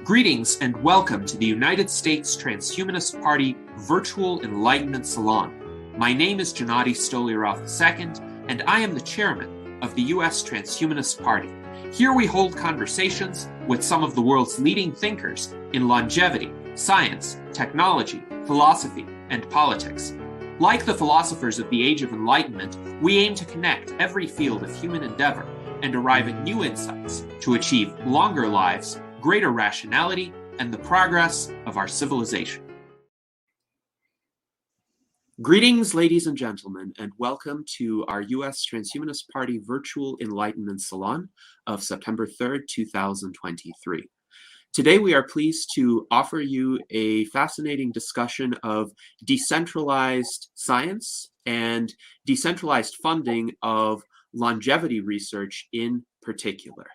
Greetings and welcome to the United States Transhumanist Party Virtual Enlightenment Salon. My name is Gennady Stolyarov II, and I am the chairman of the U.S. Transhumanist Party. Here we hold conversations with some of the world's leading thinkers in longevity, science, technology, philosophy, and politics. Like the philosophers of the Age of Enlightenment, we aim to connect every field of human endeavor and arrive at new insights to achieve longer lives, greater rationality, and the progress of our civilization. Greetings, ladies and gentlemen, and welcome to our U.S. Transhumanist Party Virtual Enlightenment Salon of September 3rd, 2023. Today, we are pleased to offer you a fascinating discussion of decentralized science and decentralized funding of longevity research in particular.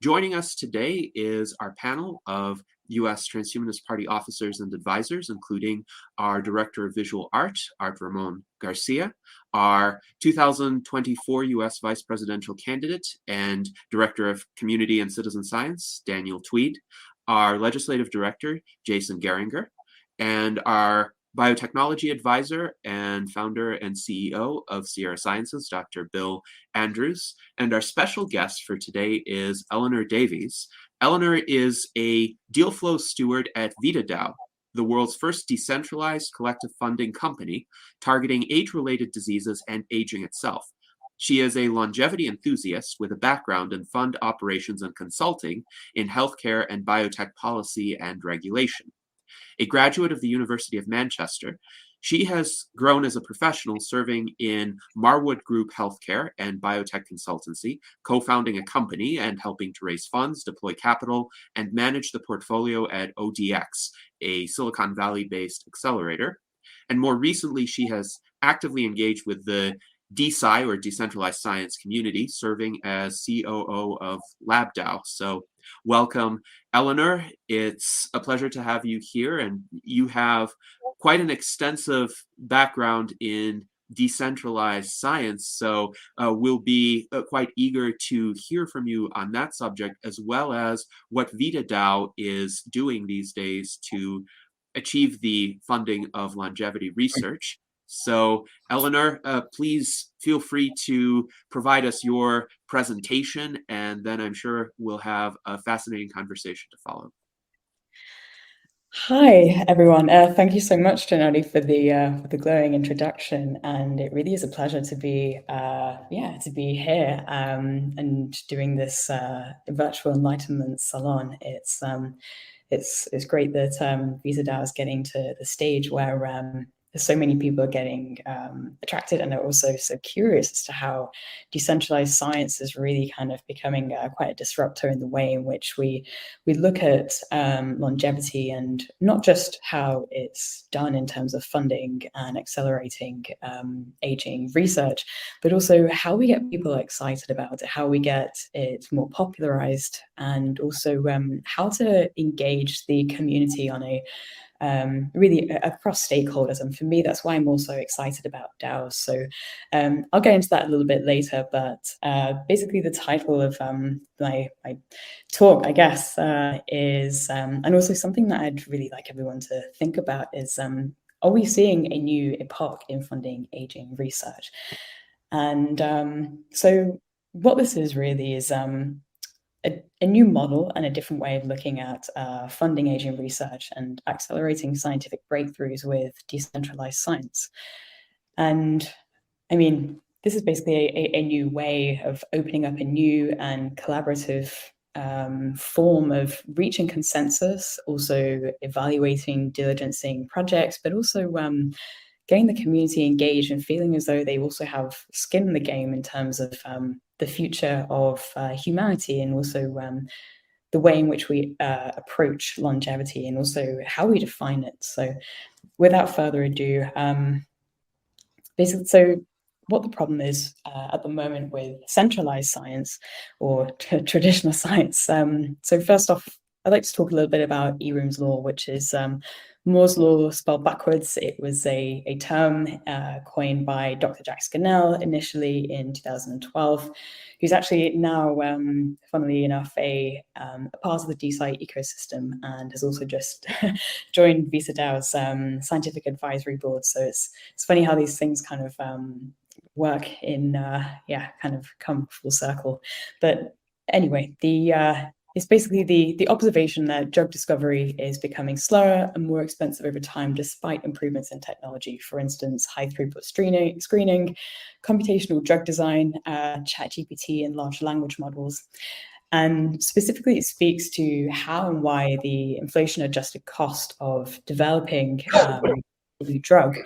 Joining us today is our panel of U.S. Transhumanist Party officers and advisors, including our Director of Visual Art, Art Ramon Garcia, our 2024 U.S. Vice Presidential Candidate and Director of Community and Citizen Science, Daniel Tweed, our Legislative Director, Jason Geringer, and our Biotechnology Advisor and Founder and CEO of Sierra Sciences, Dr. Bill Andrews. And our special guest for today is Eleanor Davies. Eleanor is a deal flow steward at VitaDAO, the world's first decentralized collective funding company targeting age-related diseases and aging itself. She is a longevity enthusiast with a background in fund operations and consulting in healthcare and biotech policy and regulation. A graduate of the University of Manchester, she has grown as a professional serving in Marwood Group Healthcare and Biotech Consultancy, co-founding a company and helping to raise funds, deploy capital, and manage the portfolio at ODX, a Silicon Valley-based accelerator. And more recently, she has actively engaged with the DeSci, or Decentralized Science Community, serving as COO of LabDAO. So welcome, Eleanor. It's a pleasure to have you here, and you have quite an extensive background in decentralized science, so we'll be quite eager to hear from you on that subject, as well as what VitaDAO is doing these days to achieve the funding of longevity research. So, Eleanor, please feel free to provide us your presentation, and then I'm sure we'll have a fascinating conversation to follow. Hi, everyone. Thank you so much, Gennady, for the glowing introduction, and it really is a pleasure to be here and doing this virtual enlightenment salon. It's great that VitaDAO is getting to the stage where so many people are getting attracted and are also so curious as to how decentralized science is really kind of becoming quite a disruptor in the way in which we look at longevity, and not just how it's done in terms of funding and accelerating aging research, but also how we get people excited about it, how we get it more popularized, and also how to engage the community on a really across stakeholders. And for me, that's why I'm also excited about DAOs. So I'll get into that a little bit later, but basically the title of my talk, I guess, is, and also something that I'd really like everyone to think about is, are we seeing a new epoch in funding aging research? And so what this is really is a new model and a different way of looking at funding aging research and accelerating scientific breakthroughs with decentralized science. And I mean, this is basically a new way of opening up a new and collaborative form of reaching consensus, also evaluating, diligencing projects, but also getting the community engaged and feeling as though they also have skin in the game in terms of the future of humanity, and also the way in which we approach longevity, and also how we define it. So without further ado, basically, so what the problem is at the moment with centralized science or traditional science. So first off, I'd like to talk a little bit about Eroom's law, which is Moore's law spelled backwards. It was a term coined by Dr. Jack Scannell initially in 2012, who's actually now, funnily enough, a part of the DeSci ecosystem and has also just joined VisaDAO's scientific advisory board. So it's funny how these things kind of work in, kind of come full circle. But anyway, it's basically the observation that drug discovery is becoming slower and more expensive over time, despite improvements in technology. For instance, high throughput screening, computational drug design, ChatGPT, and large language models. And specifically, it speaks to how and why the inflation-adjusted cost of developing a new drug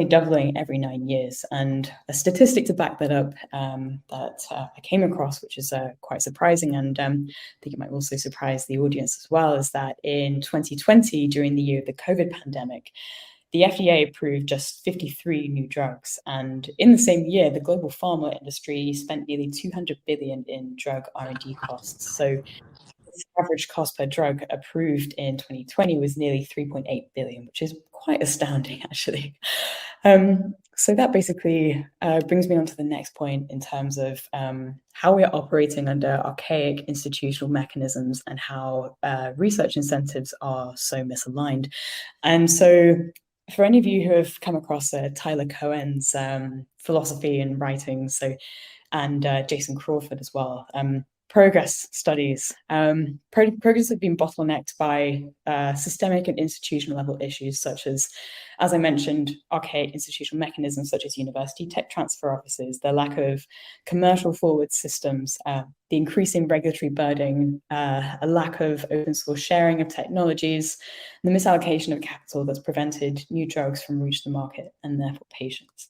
doubling every 9 years. And a statistic to back that up that I came across, which is quite surprising, and I think it might also surprise the audience as well, is that in 2020, during the year of the COVID pandemic, the FDA approved just 53 new drugs. And in the same year, the global pharma industry spent nearly 200 billion in drug R&D costs. So average cost per drug approved in 2020 was nearly 3.8 billion, which is quite astounding, actually. So that basically brings me on to the next point in terms of how we are operating under archaic institutional mechanisms and how research incentives are so misaligned. And so for any of you who have come across Tyler Cohen's philosophy and writings, and Jason Crawford as well, progress studies. Progress have been bottlenecked by systemic and institutional level issues such as I mentioned, archaic institutional mechanisms such as university tech transfer offices, the lack of commercial forward systems, the increasing regulatory burden, a lack of open source sharing of technologies, the misallocation of capital that's prevented new drugs from reaching the market and therefore patients.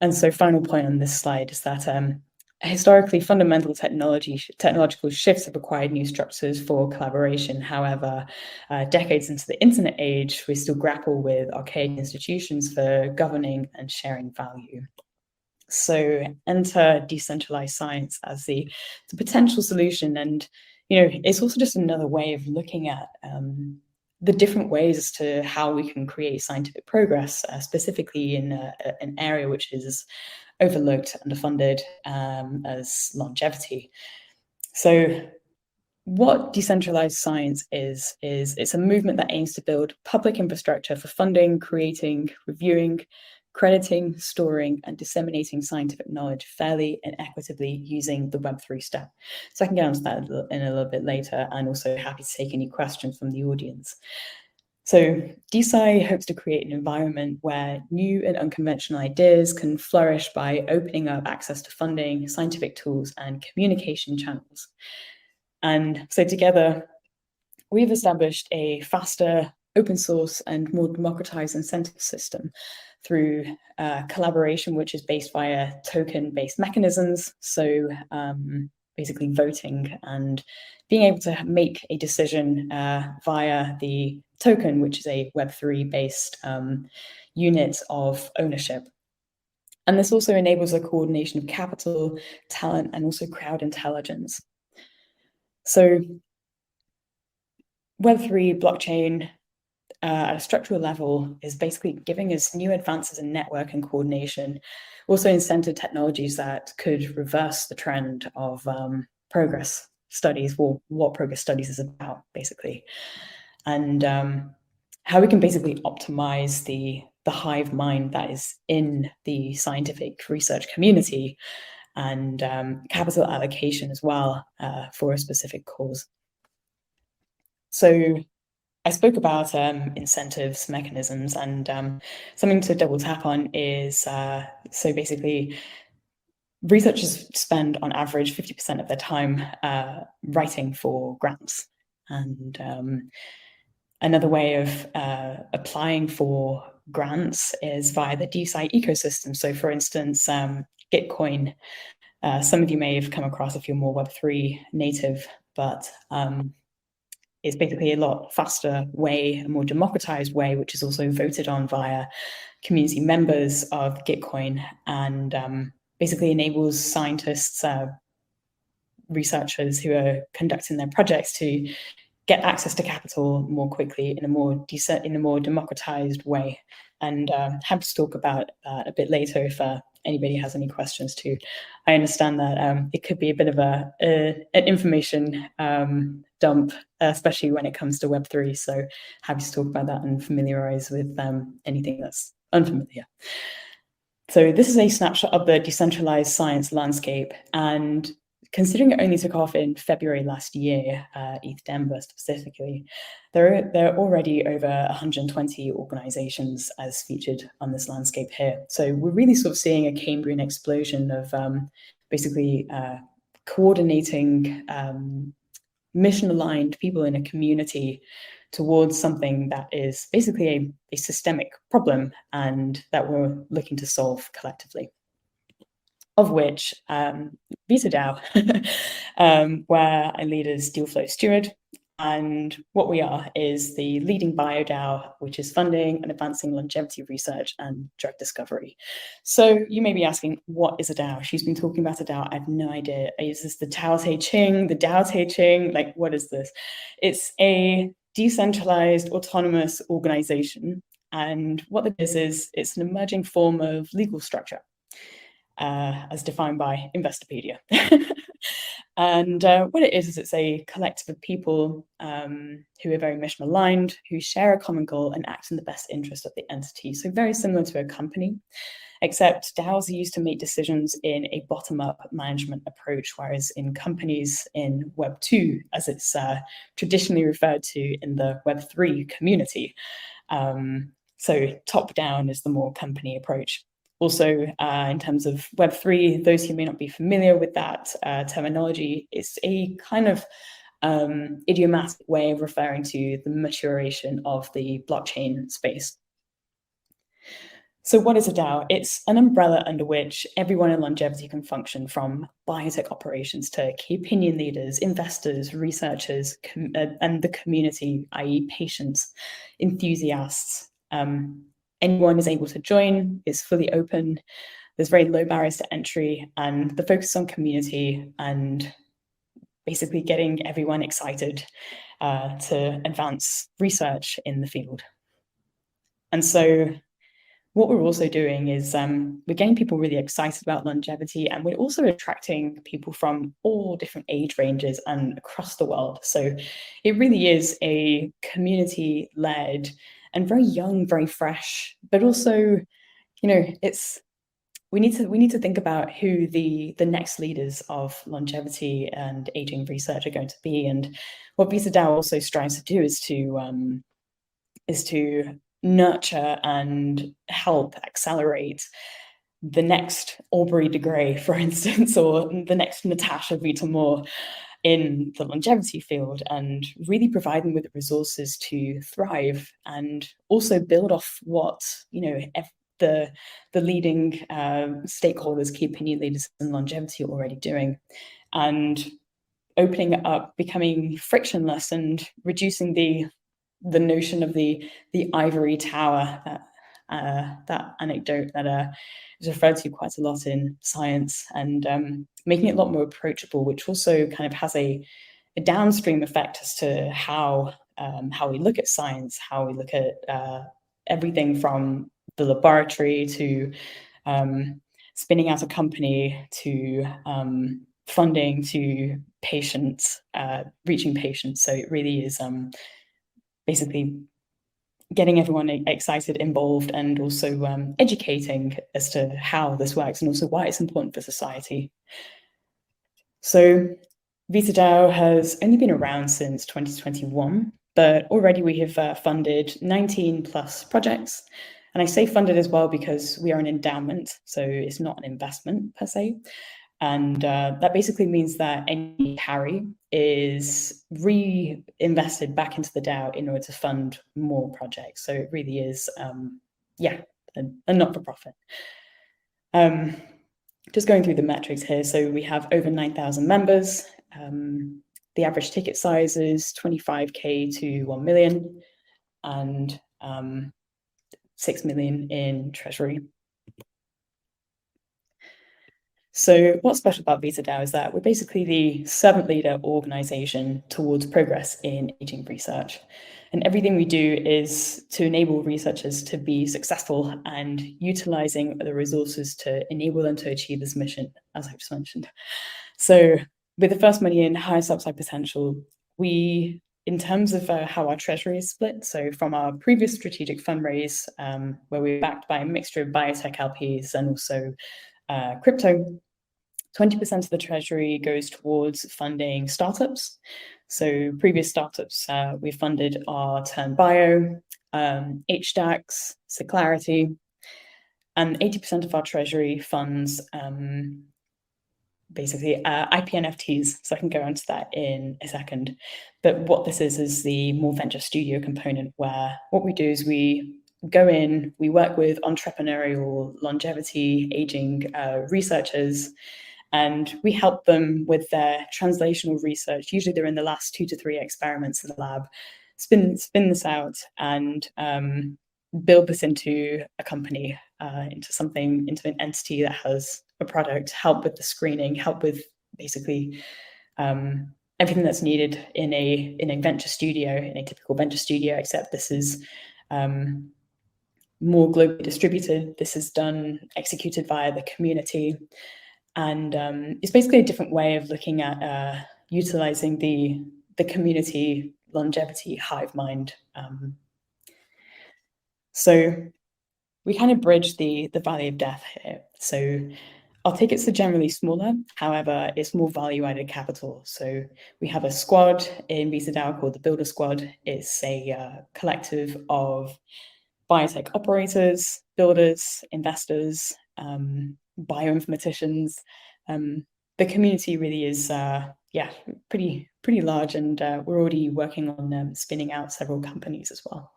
And so final point on this slide is that historically, fundamental technological shifts have required new structures for collaboration. However, decades into the internet age, we still grapple with archaic institutions for governing and sharing value. So enter decentralized science as the potential solution. And, it's also just another way of looking at the different ways as to how we can create scientific progress, specifically in an area which is overlooked, underfunded, as longevity. So what decentralized science is it's a movement that aims to build public infrastructure for funding, creating, reviewing, crediting, storing, and disseminating scientific knowledge fairly and equitably using the Web3 stack. So I can get onto that in a little bit later, and also happy to take any questions from the audience. So DeSci hopes to create an environment where new and unconventional ideas can flourish by opening up access to funding, scientific tools, and communication channels. And so together, we've established a faster, open source, and more democratized incentive system through collaboration, which is based via token-based mechanisms. So basically voting and being able to make a decision via the token, which is a Web3 based unit of ownership. And this also enables a coordination of capital, talent, and also crowd intelligence. So Web3 blockchain at a structural level is basically giving us new advances in network and coordination, also incentive technologies that could reverse the trend of progress studies, or what progress studies is about, basically. And how we can basically optimize the hive mind that is in the scientific research community, and capital allocation as well for a specific cause. So I spoke about incentives mechanisms, and something to double tap on is, so basically researchers spend on average 50% of their time writing for grants. And another way of applying for grants is via the DeSci ecosystem. So for instance, Gitcoin, some of you may have come across if you're more Web3 native, but it's basically a lot faster way, a more democratized way, which is also voted on via community members of Gitcoin, and basically enables scientists, researchers who are conducting their projects to get access to capital more quickly in a more democratized way. And happy to talk about that a bit later if anybody has any questions too. I understand that it could be a bit of an information dump, especially when it comes to Web3. So happy to talk about that and familiarize with anything that's unfamiliar. So this is a snapshot of the decentralized science landscape, and considering it only took off in February last year, ETH Denver specifically, there are already over 120 organizations as featured on this landscape here. So we're really sort of seeing a Cambrian explosion of basically coordinating mission-aligned people in a community towards something that is basically a systemic problem and that we're looking to solve collectively. Of which VitaDAO, where I lead as deal flow steward. And what we are is the leading BioDAO, which is funding and advancing longevity research and drug discovery. So you may be asking, what is a DAO? She's been talking about a DAO. I have no idea. Is this the Tao Te Ching, the Tao Te Ching? Like, what is this? It's a decentralized autonomous organization. And what it is it's an emerging form of legal structure. As defined by Investopedia. And what it is it's a collective of people who are very mission aligned, who share a common goal and act in the best interest of the entity. So very similar to a company, except DAOs are used to make decisions in a bottom-up management approach, whereas in companies in Web 2, as it's traditionally referred to in the Web 3 community, so top-down is the more company approach. Also, in terms of Web3, those who may not be familiar with that terminology, it's a kind of idiomatic way of referring to the maturation of the blockchain space. So what is a DAO? It's an umbrella under which everyone in longevity can function, from biotech operations to key opinion leaders, investors, researchers, and the community, i.e. patients, enthusiasts. Anyone is able to join, it's fully open, there's very low barriers to entry, and the focus on community and basically getting everyone excited to advance research in the field. And so what we're also doing is we're getting people really excited about longevity, and we're also attracting people from all different age ranges and across the world. So it really is a community-led and very young, very fresh, but also, you know, we need to think about who the next leaders of longevity and aging research are going to be. And what VitaDAO also strives to do is to nurture and help accelerate the next Aubrey de Grey, for instance, or the next Natasha Vita-Moore in the longevity field, and really provide them with the resources to thrive and also build off what, you know, the leading stakeholders, key opinion leaders in longevity are already doing, and opening it up, becoming frictionless and reducing the notion of the ivory tower, that anecdote that is referred to quite a lot in science, and making it a lot more approachable, which also kind of has a downstream effect as to how we look at science, how we look at everything from the laboratory to spinning out a company to funding to patients, reaching patients. So it really is basically getting everyone excited, involved, and also educating as to how this works and also why it's important for society. So VitaDAO has only been around since 2021, but already we have funded 19 plus projects. And I say funded as well because we are an endowment, so it's not an investment per se. And that basically means that any carry is reinvested back into the DAO in order to fund more projects. So it really is, a not-for-profit. Just going through the metrics here. So we have over 9,000 members. The average ticket size is 25K to 1 million, and 6 million in treasury. So what's special about VitaDAO is that we're basically the servant leader organization towards progress in aging research. And everything we do is to enable researchers to be successful and utilizing the resources to enable them to achieve this mission, as I just mentioned. So with the first money in, highest upside potential, we, in terms of how our treasury is split, so from our previous strategic fundraise, where we were backed by a mixture of biotech LPs and also crypto, 20% of the treasury goes towards funding startups. So previous startups we funded are Turn Bio, HDAX, Clarity, and 80% of our treasury funds basically IP NFTs. So I can go into that in a second. But what this is the more venture studio component, where what we do is we go in, we work with entrepreneurial longevity aging researchers, and we help them with their translational research. Usually they're in the last 2 to 3 experiments in the lab, spin this out and build this into a company, into an entity that has a product, help with the screening, help with basically everything that's needed in a venture studio, in a typical venture studio, except this is more globally distributed. This is executed via the community. And it's basically a different way of looking at utilizing the community longevity hive mind. So we kind of bridge the valley of death here. So our tickets are generally smaller, however, it's more value-added capital. So we have a squad in VitaDAO called the Builder Squad. It's a collective of biotech operators, builders, investors, bioinformaticians. The community really is, pretty large, and we're already working on spinning out several companies as well.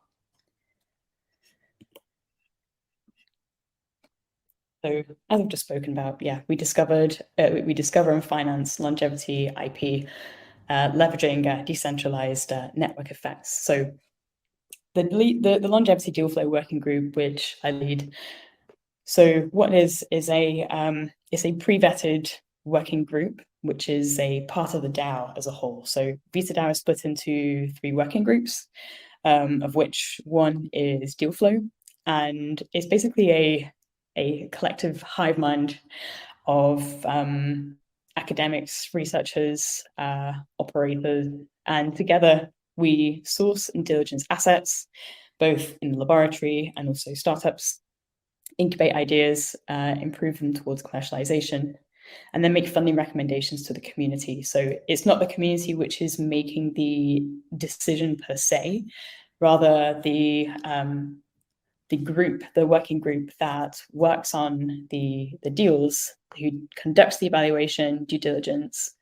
So as I've just spoken about, we discover and finance longevity IP, leveraging decentralized network effects. So the longevity deal flow working group, which I lead. So what is a pre-vetted working group, which is a part of the DAO as a whole. So VitaDAO is split into 3 working groups, of which one is deal flow, and it's basically a collective hive mind of academics, researchers, operators, and together we source and diligence assets, both in the laboratory and also startups, incubate ideas, improve them towards commercialization, and then make funding recommendations to the community. So it's not the community which is making the decision per se, rather the working group that works on the deals, who conducts the evaluation, due diligence,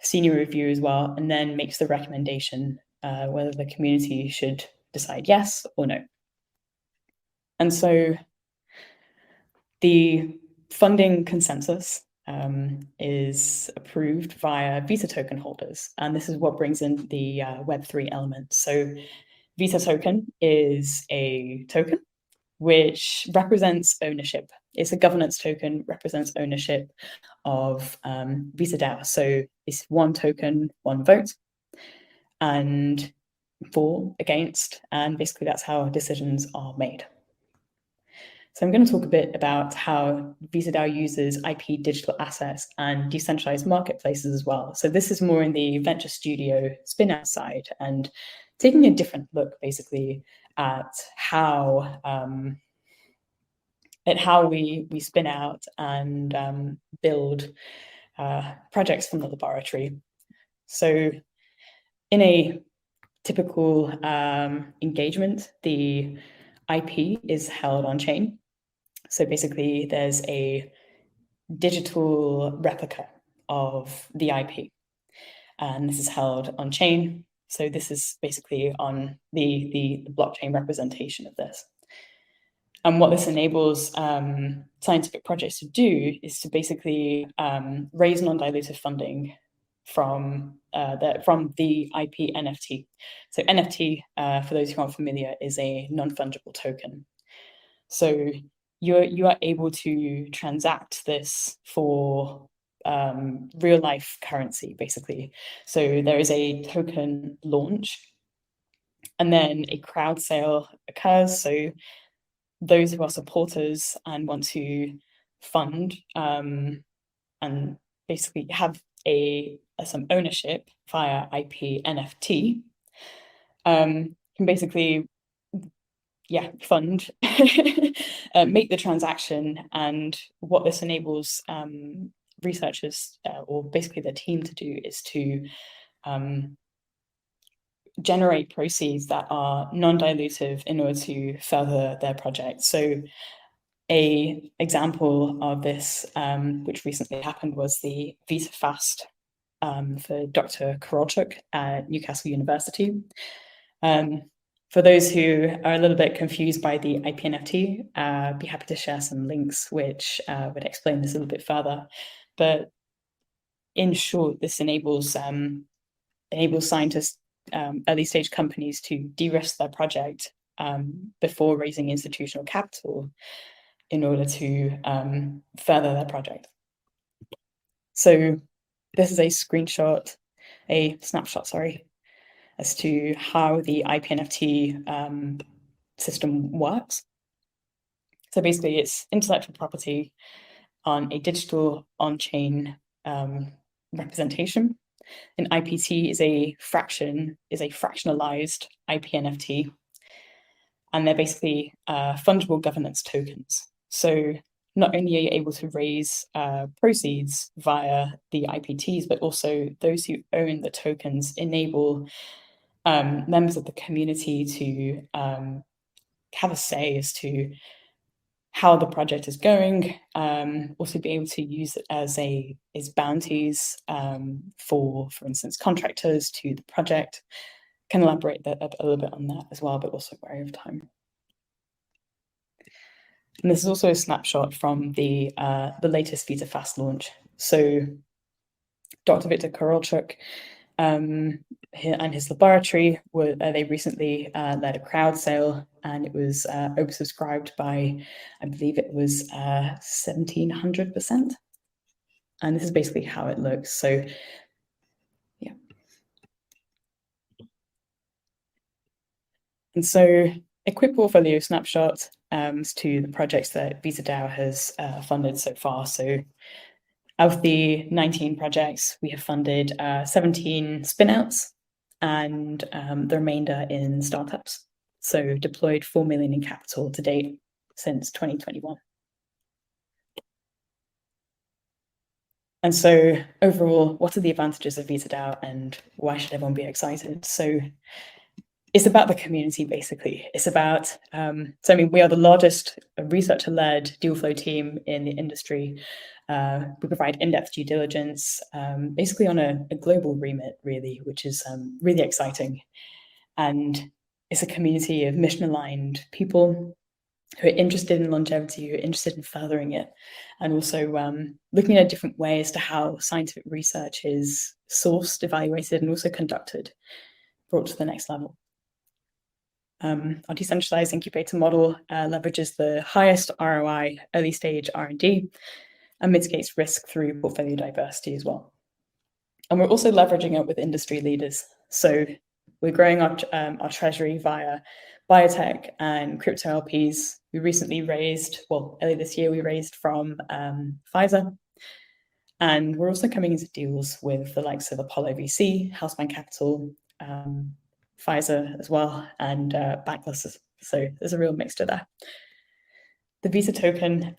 senior review as well, and then makes the recommendation whether the community should decide yes or no. And so the funding consensus is approved via Vita token holders, and this is what brings in the Web3 element. So Vita token is a token which represents ownership. It's a governance token, represents ownership of VitaDAO. So it's 1 token, 1 vote, and for, against, and basically that's how decisions are made. So I'm going to talk a bit about how VitaDAO uses IP digital assets and decentralized marketplaces as well. So this is more in the venture studio spin-out side, and taking a different look basically at how we spin out and build projects from the laboratory. So in a typical engagement, the IP is held on chain. So basically there's a digital replica of the IP, and this is held on chain. So this is basically on the blockchain representation of this. And what this enables scientific projects to do is to basically raise non-dilutive funding from the IP NFT. So NFT, for those who aren't familiar, is a non-fungible token. So you are able to transact this for real life currency, basically. So there is a token launch, and then a crowd sale occurs. So those who are supporters and want to fund and basically have some ownership via IP NFT can basically fund make the transaction. And what this enables researchers or basically the team to do is to generate proceeds that are non-dilutive in order to further their project. So a example of this, which recently happened, was the Visa Fast for Dr. Korolchuk at Newcastle University. For those who are a little bit confused by the IP NFT, I'd be happy to share some links which would explain this a little bit further. But in short, this enables scientists, early stage companies, to de-risk their project before raising institutional capital in order to further their project. So this is a snapshot, as to how the IP NFT system works. So basically, it's intellectual property on a digital on-chain representation. An IPT is a fractionalized IP NFT, and they're basically fungible governance tokens. So not only are you able to raise proceeds via the IPTs, but also those who own the tokens enable members of the community to have a say as to how the project is going, also be able to use it as bounties for instance, contractors to the project. Can elaborate a little bit on that as well, but also vary over time. And this is also a snapshot from the latest Visa Fast launch. So Dr. Viktor Korolchuk and his laboratory they recently led a crowd sale, and it was oversubscribed by, I believe it was 1,700%. And this is basically how it looks. So yeah. And so a quick portfolio snapshot as to the projects that VisaDAO has funded so far. So of the 19 projects, we have funded 17 spinouts and the remainder in startups. So deployed 4 million in capital to date since 2021. And so overall, what are the advantages of VisaDAO and why should everyone be excited? So it's about the community, basically. It's about, we are the largest researcher-led deal flow team in the industry. We provide in-depth due diligence, basically on a global remit, really, which is really exciting. And it's a community of mission-aligned people who are interested in longevity, who are interested in furthering it, and also looking at different ways to how scientific research is sourced, evaluated, and also conducted, brought to the next level. Our decentralized incubator model leverages the highest ROI early stage R&D and mitigates risk through portfolio diversity as well. And we're also leveraging it with industry leaders. So we're growing our treasury via biotech and crypto LPs. We recently raised, earlier this year, we raised from Pfizer. And we're also coming into deals with the likes of Apollo VC, Housebank Capital, Pfizer as well, and Backlist. So there's a real mixture there. The Visa token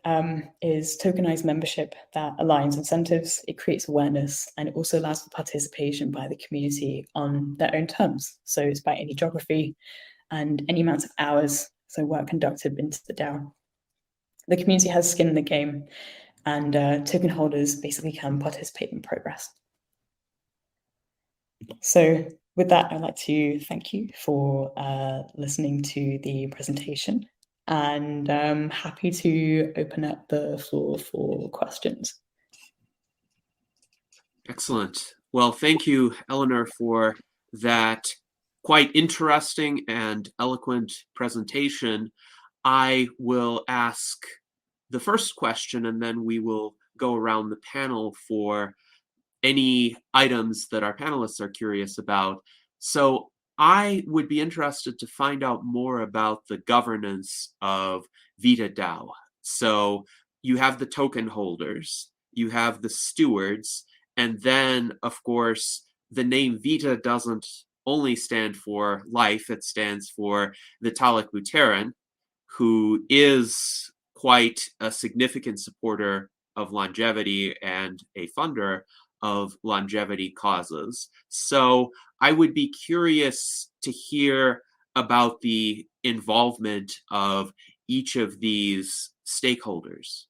is tokenized membership that aligns incentives, it creates awareness, and it also allows for participation by the community on their own terms. So it's by any geography and any amount of hours, so work conducted into the DAO. The community has skin in the game, and token holders basically can participate in progress. So with that, I'd like to thank you for listening to the presentation, and I'm happy to open up the floor for questions. Excellent. Well, thank you, Eleanor, for that quite interesting and eloquent presentation. I will ask the first question, and then we will go around the panel for any items that our panelists are curious about. So I would be interested to find out more about the governance of VitaDAO. So you have the token holders, you have the stewards, and then, of course, the name Vita doesn't only stand for life, it stands for Vitalik Buterin, who is quite a significant supporter of longevity and a funder of longevity causes. So I would be curious to hear about the involvement of each of these stakeholders.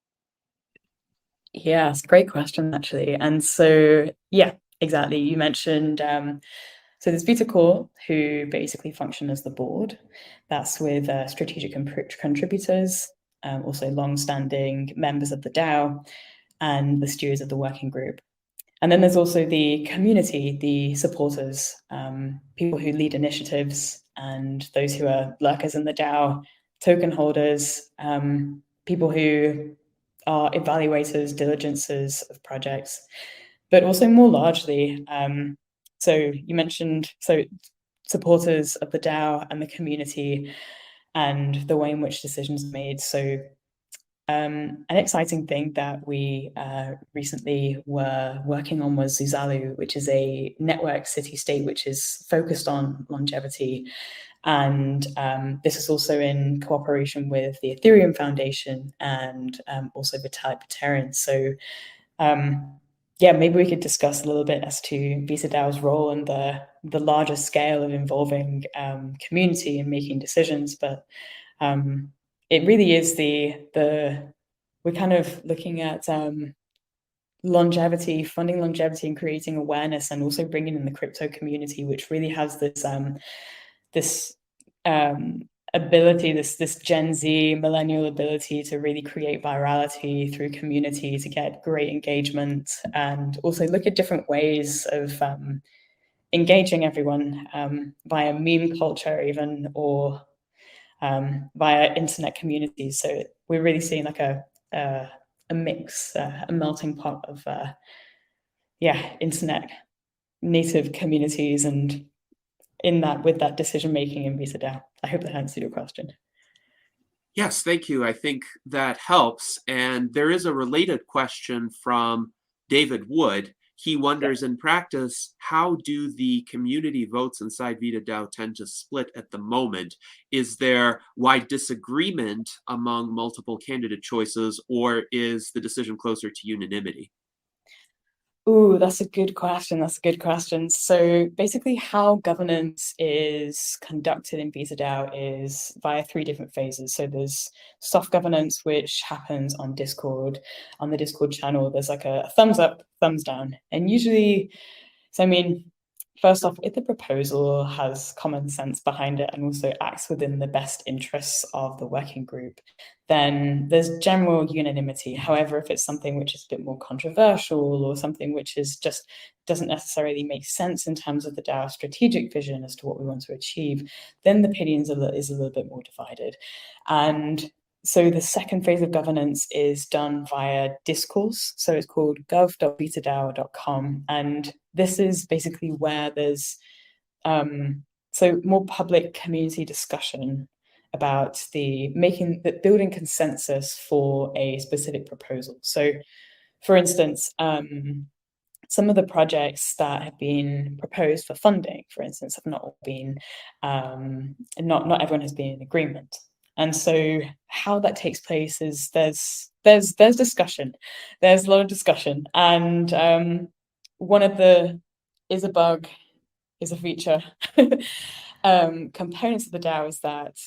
Yeah, it's a great question, actually. And so, yeah, exactly. You mentioned, so there's Vita Core, who basically function as the board. That's with strategic contributors, also long-standing members of the DAO, and the stewards of the working group. And then there's also the community, the supporters, people who lead initiatives, and those who are lurkers in the DAO, token holders, people who are evaluators, diligencers of projects, but also more largely. So you mentioned supporters of the DAO and the community and the way in which decisions are made. So an exciting thing that we recently were working on was Zuzalu, which is a network city-state which is focused on longevity. And this is also in cooperation with the Ethereum Foundation and also Vitalik Buterin. So yeah, maybe we could discuss a little bit as to VitaDAO's role and the larger scale of involving community and making decisions. But it really is we're kind of looking at longevity, funding longevity, and creating awareness, and also bringing in the crypto community, which really has this ability, this Gen Z millennial ability to really create virality through community, to get great engagement, and also look at different ways of engaging everyone via meme culture even, or via internet communities. So we're really seeing like a mix, a melting pot of internet native communities, and in that, with that decision making in VitaDAO. I hope that answered your question. Yes, thank you. I think that helps. And there is a related question from David Wood. He wonders, in practice, how do the community votes inside VitaDAO tend to split at the moment? Is there wide disagreement among multiple candidate choices, or is the decision closer to unanimity? Ooh, that's a good question. That's a good question. So basically, how governance is conducted in VitaDAO is via three different phases. So there's soft governance, which happens on Discord. On the Discord channel, there's like a thumbs up, thumbs down. And usually, so I mean, first off, if the proposal has common sense behind it and also acts within the best interests of the working group, then there's general unanimity. However, if it's something which is a bit more controversial, or something which is just doesn't necessarily make sense in terms of the DAO strategic vision as to what we want to achieve, then the opinions is a little bit more divided. And so the second phase of governance is done via discourse. So it's called gov.vitadao.com. And this is basically where there's so more public community discussion about building consensus for a specific proposal. So for instance, some of the projects that have been proposed for funding, for instance, have not all been, not everyone has been in agreement. And so how that takes place is there's discussion. There's a lot of discussion. And one of the is a bug, is a feature, components of the DAO is that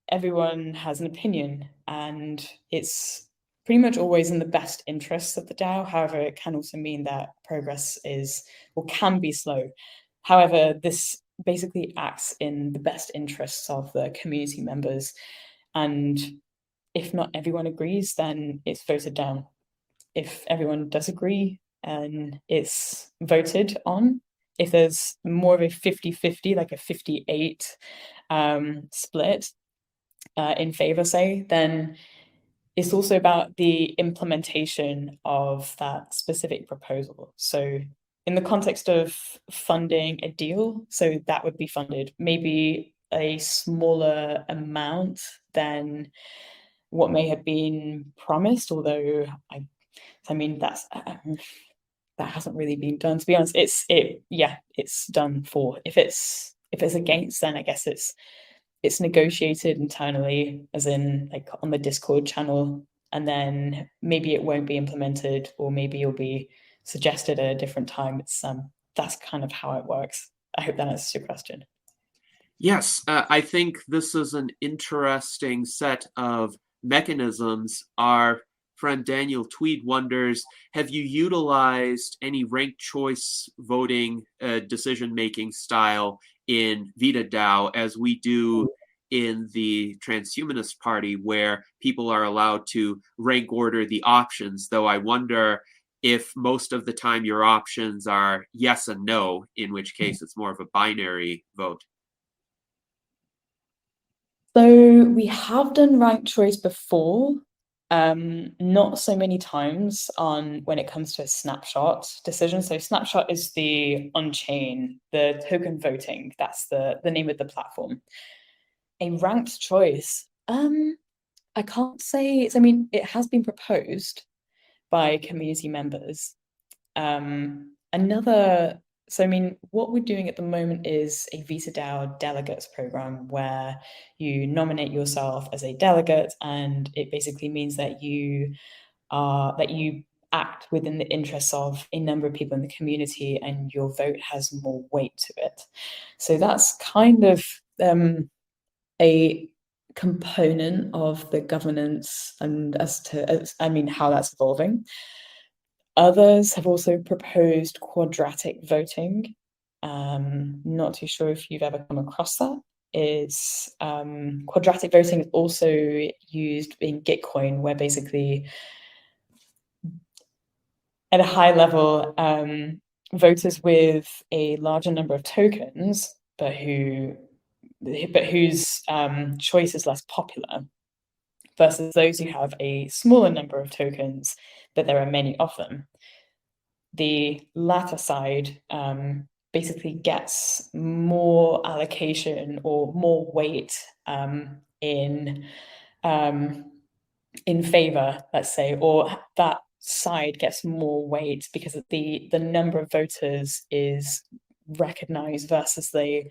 everyone has an opinion, and it's pretty much always in the best interests of the DAO. However, it can also mean that progress is or can be slow. However, this basically acts in the best interests of the community members. And if not everyone agrees, then it's voted down. If everyone does agree, and it's voted on. If there's more of a 50-50, like a 58 split in favor, say, then it's also about the implementation of that specific proposal. So in the context of funding a deal, so that would be funded maybe a smaller amount than what may have been promised, although I mean that hasn't really been done, to be honest. It's done for, if it's against, then I guess it's negotiated internally, as in like on the Discord channel, and then maybe it won't be implemented, or maybe it'll be suggested at a different time. It's that's kind of how it works. I hope that answers your question. Yes, I think this is an interesting set of mechanisms. Our friend Daniel Tweed wonders, have you utilized any ranked choice voting decision-making style in VitaDAO as we do in the Transhumanist Party, where people are allowed to rank order the options, though I wonder if most of the time your options are yes and no, in which case it's more of a binary vote. So we have done ranked choice before, not so many times on when it comes to a snapshot decision. So snapshot is the on-chain, the token voting. That's the name of the platform. A ranked choice. I can't say. I mean, it has been proposed by community members. Another. So, I mean, what we're doing at the moment is a VitaDAO delegates program where you nominate yourself as a delegate, and it basically means that you act within the interests of a number of people in the community, and your vote has more weight to it. So that's kind of a component of the governance, and I mean, how that's evolving. Others have also proposed quadratic voting. Not too sure if you've ever come across that. It's quadratic voting is also used in Gitcoin, where basically at a high level, voters with a larger number of tokens, but whose choice is less popular, versus those who have a smaller number of tokens, but there are many of them. The latter side basically gets more allocation or more weight in favor, let's say, or that side gets more weight because the number of voters is recognized versus the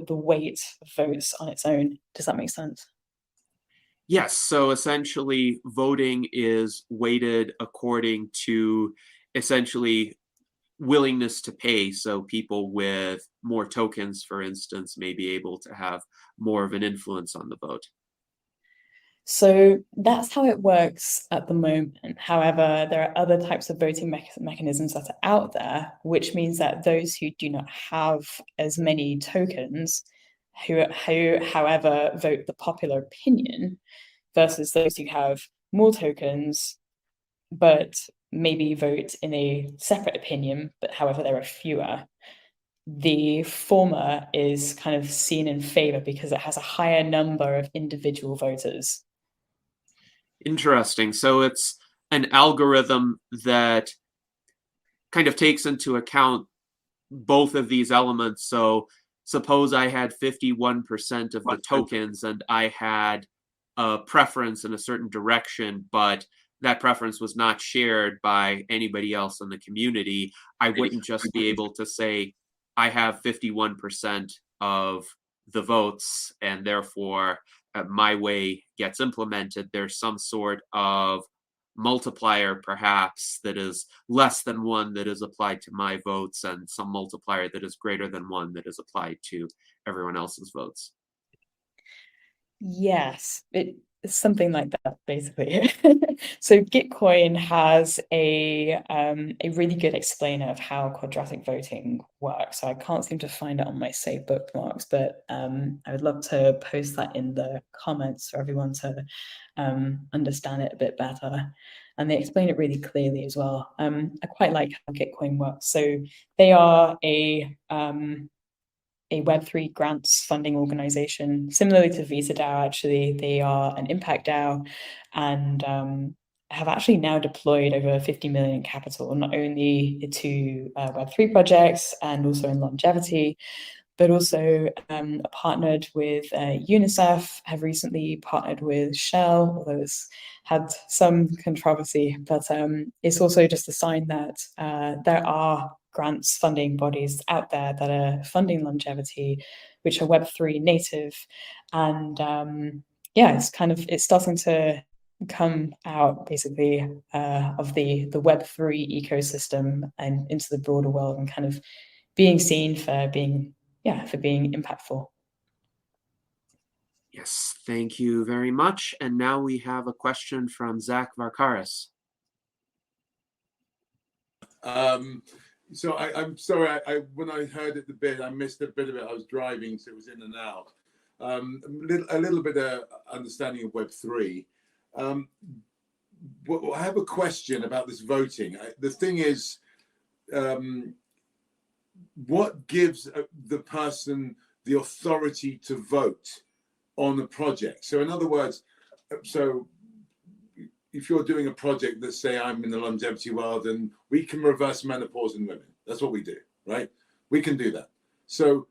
weight of votes on its own. Does that make sense? Yes, so essentially voting is weighted according to essentially willingness to pay. So people with more tokens, for instance, may be able to have more of an influence on the vote. So that's how it works at the moment. However, there are other types of voting mechanisms that are out there, which means that those who do not have as many tokens, who however vote the popular opinion, versus those who have more tokens, but maybe vote in a separate opinion, but however there are fewer. The former is kind of seen in favor because it has a higher number of individual voters. Interesting. So it's an algorithm that kind of takes into account both of these elements. So suppose I had 51% of the tokens and I had a preference in a certain direction, but that preference was not shared by anybody else in the community. I wouldn't just be able to say, I have 51% of the votes, and therefore my way gets implemented. There's some sort of multiplier perhaps that is less than one that is applied to my votes, and some multiplier that is greater than one that is applied to everyone else's votes. Yes, it's something like that, basically. So Gitcoin has a really good explainer of how quadratic voting works. So I can't seem to find it on my saved bookmarks, but I would love to post that in the comments for everyone to understand it a bit better. And they explain it really clearly as well. I quite like how Gitcoin works. So they are a Web3 grants funding organization, similarly to Visa DAO. Actually, they are an impact DAO, and have actually now deployed over 50 million in capital, not only to Web3 projects and also in longevity, but also partnered with UNICEF, have recently partnered with Shell, although it's had some controversy, but it's also just a sign that there are grants funding bodies out there that are funding longevity, which are Web3 native. And yeah, it's starting to come out basically of the Web3 ecosystem and into the broader world, and kind of being seen for being impactful. Yes, thank you very much. And now we have a question from Zach Varkaris. So I'm sorry, when I heard it a bit, I missed a bit of it. I was driving, so it was in and out. A little bit of understanding of Web3. I have a question about this voting. The thing is, what gives the person the authority to vote on a project? So in other words, so if you're doing a project that, say, I'm in the longevity world and we can reverse menopause in women, that's what we do, right? We can do that. So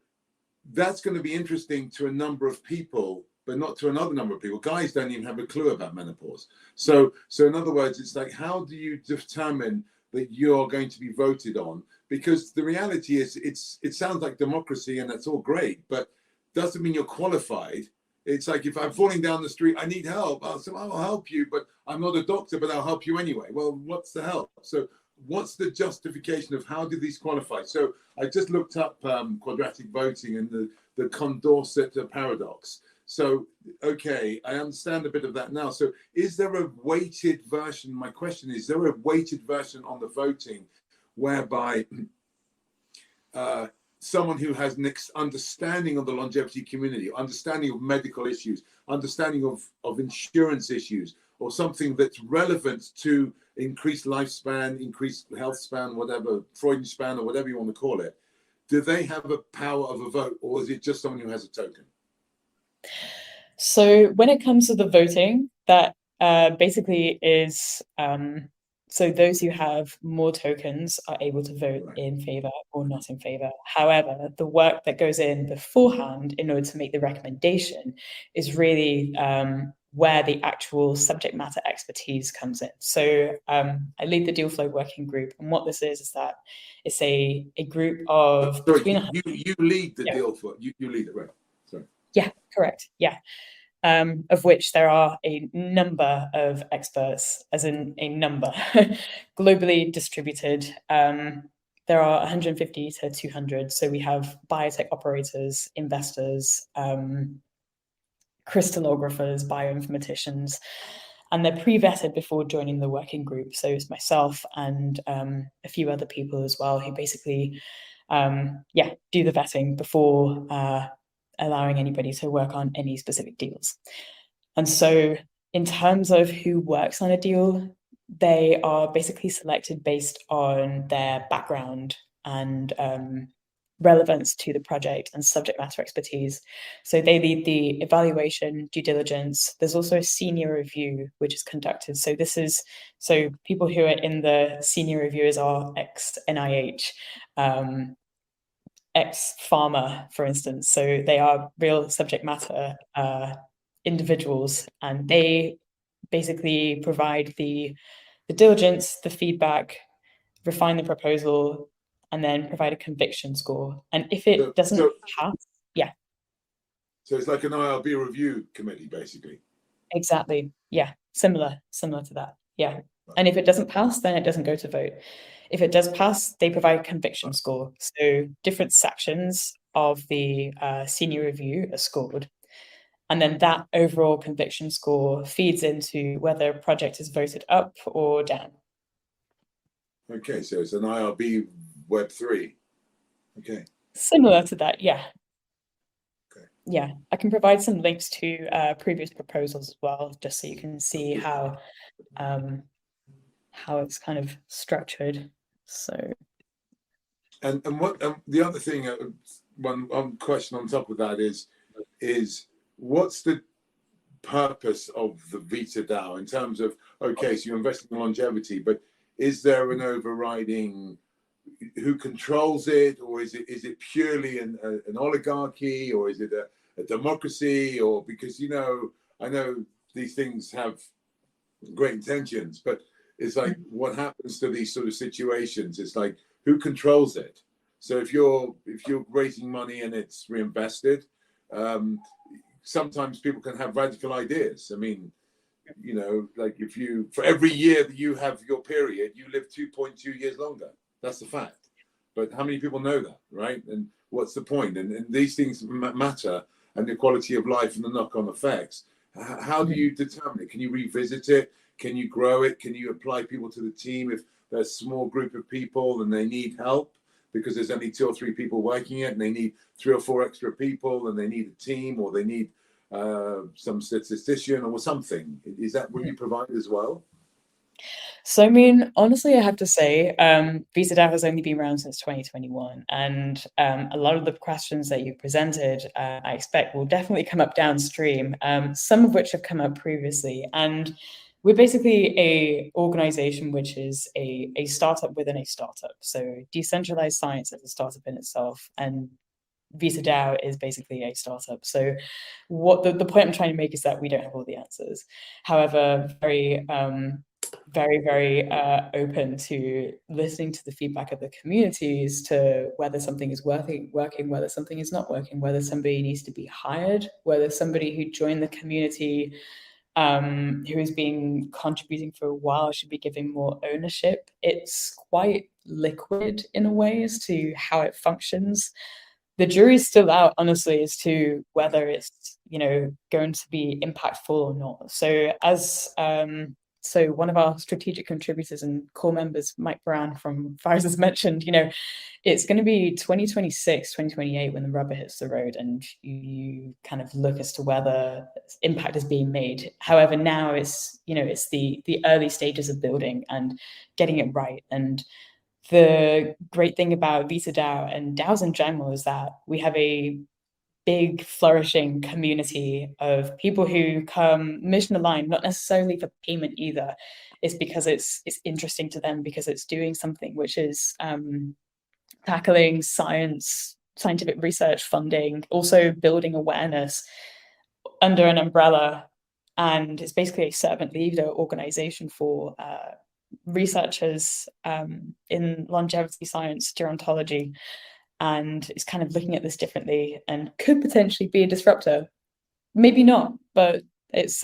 that's going to be interesting to a number of people, but not to another number of people. Guys don't even have a clue about menopause. So in other words, it's like, how do you determine that you're going to be voted on? Because the reality is, it sounds like democracy and that's all great, but doesn't mean you're qualified. It's like, if I'm falling down the street, I need help. I'll help you, but I'm not a doctor, but I'll help you anyway. Well, what's the help? So what's the justification of how do these qualify? So I just looked up quadratic voting and the Condorcet paradox. So, okay, I understand a bit of that now. So is there a weighted version? My question is there a weighted version on the voting whereby someone who has an understanding of the longevity community, understanding of medical issues, understanding of insurance issues, or something that's relevant to increased lifespan, increased health span, whatever, Freudian span, or whatever you want to call it, do they have a power of a vote, or is it just someone who has a token? So when it comes to the voting, that basically is so those who have more tokens are able to vote in favor or not in favor. However, the work that goes in beforehand in order to make the recommendation is really where the actual subject matter expertise comes in. So I lead the deal flow working group, and what this is that it's a group of Sorry, you lead the deal flow. You lead it, right? Sorry. Yeah, correct. Yeah. Of which there are a number of experts, as in a number, globally distributed. There are 150 to 200. So we have biotech operators, investors, crystallographers, bioinformaticians, and they're pre-vetted before joining the working group. So it's myself and a few other people as well who basically, do the vetting before allowing anybody to work on any specific deals. And so in terms of who works on a deal, they are basically selected based on their background and relevance to the project and subject matter expertise. So they lead the evaluation, due diligence. There's also a senior review, which is conducted. So people who are in the senior reviewers are ex-NIH, ex-pharma, for instance. So they are real subject matter individuals, and they basically provide the diligence, the feedback, refine the proposal, and then provide a conviction score. And if it doesn't pass, yeah. So it's like an IRB review committee, basically. Exactly. Yeah. Similar to that. Yeah. And if it doesn't pass, then it doesn't go to vote. If it does pass, they provide a conviction score. So different sections of the senior review are scored. And then that overall conviction score feeds into whether a project is voted up or down. Okay, so it's an IRB Web3. Okay. Similar to that, yeah. Okay. Yeah, I can provide some links to previous proposals as well, just so you can see how it's kind of structured. So. And what the other thing one question on top of that is what's the purpose of the Vita DAO in terms of, okay, so you're investing in longevity, but is there an overriding, who controls it, or is it purely an oligarchy, or is it a democracy, or because I know these things have great intentions, but it's like what happens to these sort of situations? It's like who controls it? So if you're raising money and it's reinvested, sometimes people can have radical ideas. I mean, like if you, for every year that you have your period, you live 2.2 years longer. That's the fact. But how many people know that, right? And what's the point? And these things matter, and the quality of life and the knock-on effects. How do you determine it? Can you revisit it? Can you grow it? Can you apply people to the team if there's a small group of people and they need help because there's only 2 or 3 people working it, and they need 3 or 4 extra people, and they need a team, or they need some statistician or something? Is that what you provide as well? So, I mean, honestly, I have to say, Vita DAO has only been around since 2021, and a lot of the questions that you presented, I expect will definitely come up downstream, some of which have come up previously. And we're basically a organization which is a startup within a startup. So decentralized science is a startup in itself, and Vita DAO is basically a startup. So what the point I'm trying to make is that we don't have all the answers. However, very open to listening to the feedback of the communities to whether something is working, whether something is not working, whether somebody needs to be hired, whether somebody who joined the community who has been contributing for a while should be given more ownership. It's quite liquid in a way as to how it functions. The jury's still out, honestly, as to whether it's going to be impactful or not. So one of our strategic contributors and core members, Mike Brown from Pfizer's mentioned, it's going to be 2026, 2028 when the rubber hits the road and you kind of look as to whether impact is being made. However, now it's the early stages of building and getting it right. And the great thing about Vita DAO and DAOs in general is that we have a big flourishing community of people who come mission aligned, not necessarily for payment either. It's because it's interesting to them, because it's doing something which is tackling scientific research funding, also building awareness under an umbrella. And it's basically a servant leader organization for researchers in longevity science, gerontology, and it's kind of looking at this differently and could potentially be a disruptor. Maybe not, but it's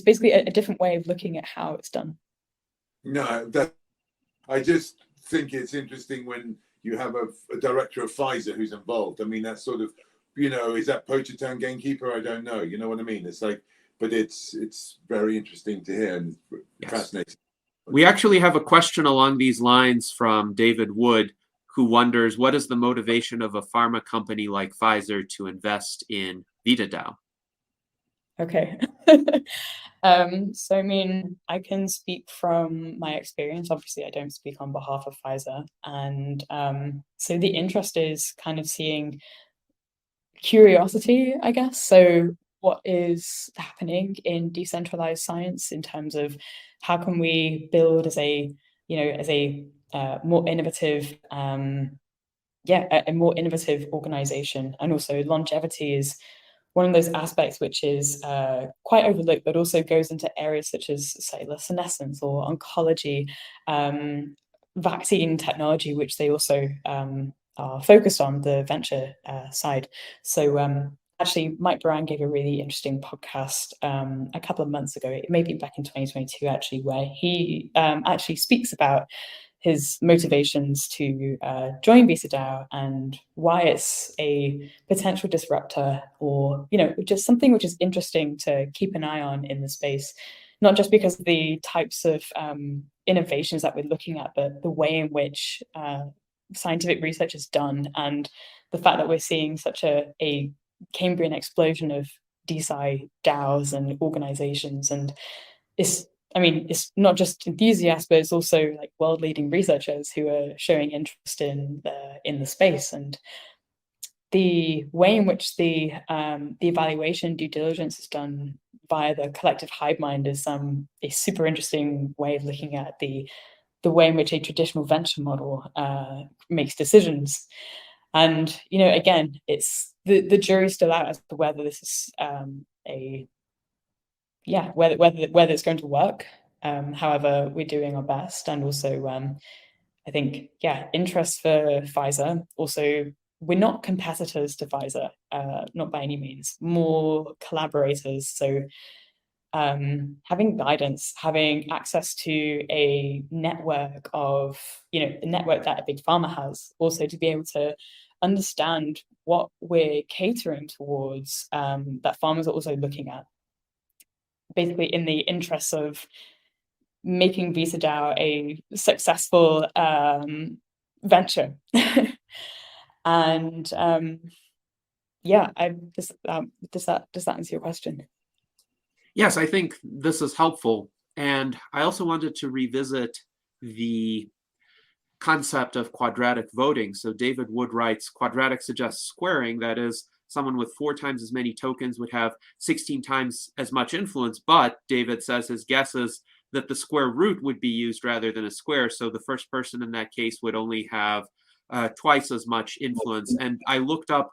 basically a different way of looking at how it's done. No, I just think it's interesting when you have a director of Pfizer who's involved. I mean, that's sort of, is that poacher turned gamekeeper? I don't know. You know what I mean? It's like, but it's very interesting to hear and fascinating. We actually have a question along these lines from David Wood, who wonders, what is the motivation of a pharma company like Pfizer to invest in Vita DAO? Okay. So, I mean, I can speak from my experience. Obviously, I don't speak on behalf of Pfizer. And so the interest is kind of seeing curiosity, I guess. So what is happening in decentralized science in terms of how can we build as a more innovative a more innovative organization. And also longevity is one of those aspects which is quite overlooked, but also goes into areas such as cellular senescence or oncology, vaccine technology, which they also are focused on the venture side. So actually, Mike Brown gave a really interesting podcast a couple of months ago, maybe back in 2022, actually, where he actually speaks about his motivations to join Vita DAO and why it's a potential disruptor, or just something which is interesting to keep an eye on in the space, not just because of the types of innovations that we're looking at, but the way in which scientific research is done, and the fact that we're seeing such a Cambrian explosion of DeSci DAOs and organizations. And it's not just enthusiasts, but it's also like world-leading researchers who are showing interest in the space. And the way in which the evaluation due diligence is done via the collective hive mind is a super interesting way of looking at the way in which a traditional venture model makes decisions. And, you know, again, it's the jury's still out as to whether this is whether it's going to work. However, we're doing our best, and also I think, interest for Pfizer. Also, we're not competitors to Pfizer, not by any means, more collaborators. So having guidance, having access to a network of, the network that a big pharma has, also to be able to understand what we're catering towards, that farmers are also looking at, basically in the interests of making VisaDAO a successful venture. And does that answer your question? Yes, I think this is helpful. And I also wanted to revisit the concept of quadratic voting. So David Wood writes, quadratic suggests squaring, that is, someone with 4 times as many tokens would have 16 times as much influence, but David says his guess is that the square root would be used rather than a square, so the first person in that case would only have twice as much influence. And I looked up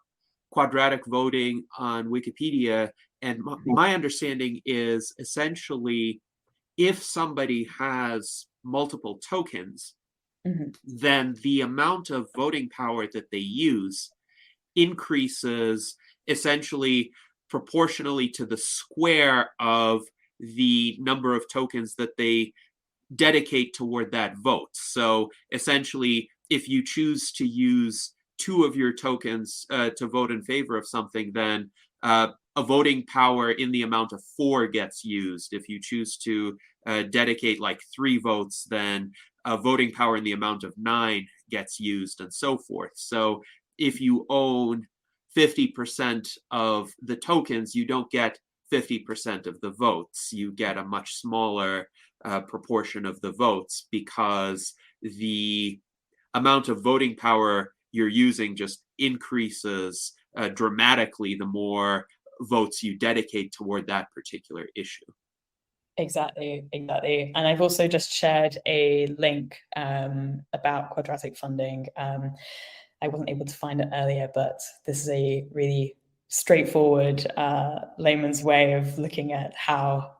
quadratic voting on Wikipedia, and my understanding is essentially if somebody has multiple tokens, then the amount of voting power that they use increases essentially proportionally to the square of the number of tokens that they dedicate toward that vote. So essentially, if you choose to use 2 of your tokens to vote in favor of something, then a voting power in the amount of 4 gets used. If you choose to dedicate like 3 votes, then a voting power in the amount of 9 gets used, and so forth. So if you own 50% of the tokens, you don't get 50% of the votes. You get a much smaller proportion of the votes because the amount of voting power you're using just increases dramatically the more votes you dedicate toward that particular issue. Exactly. And I've also just shared a link about quadratic funding. I wasn't able to find it earlier, but this is a really straightforward layman's way of looking at how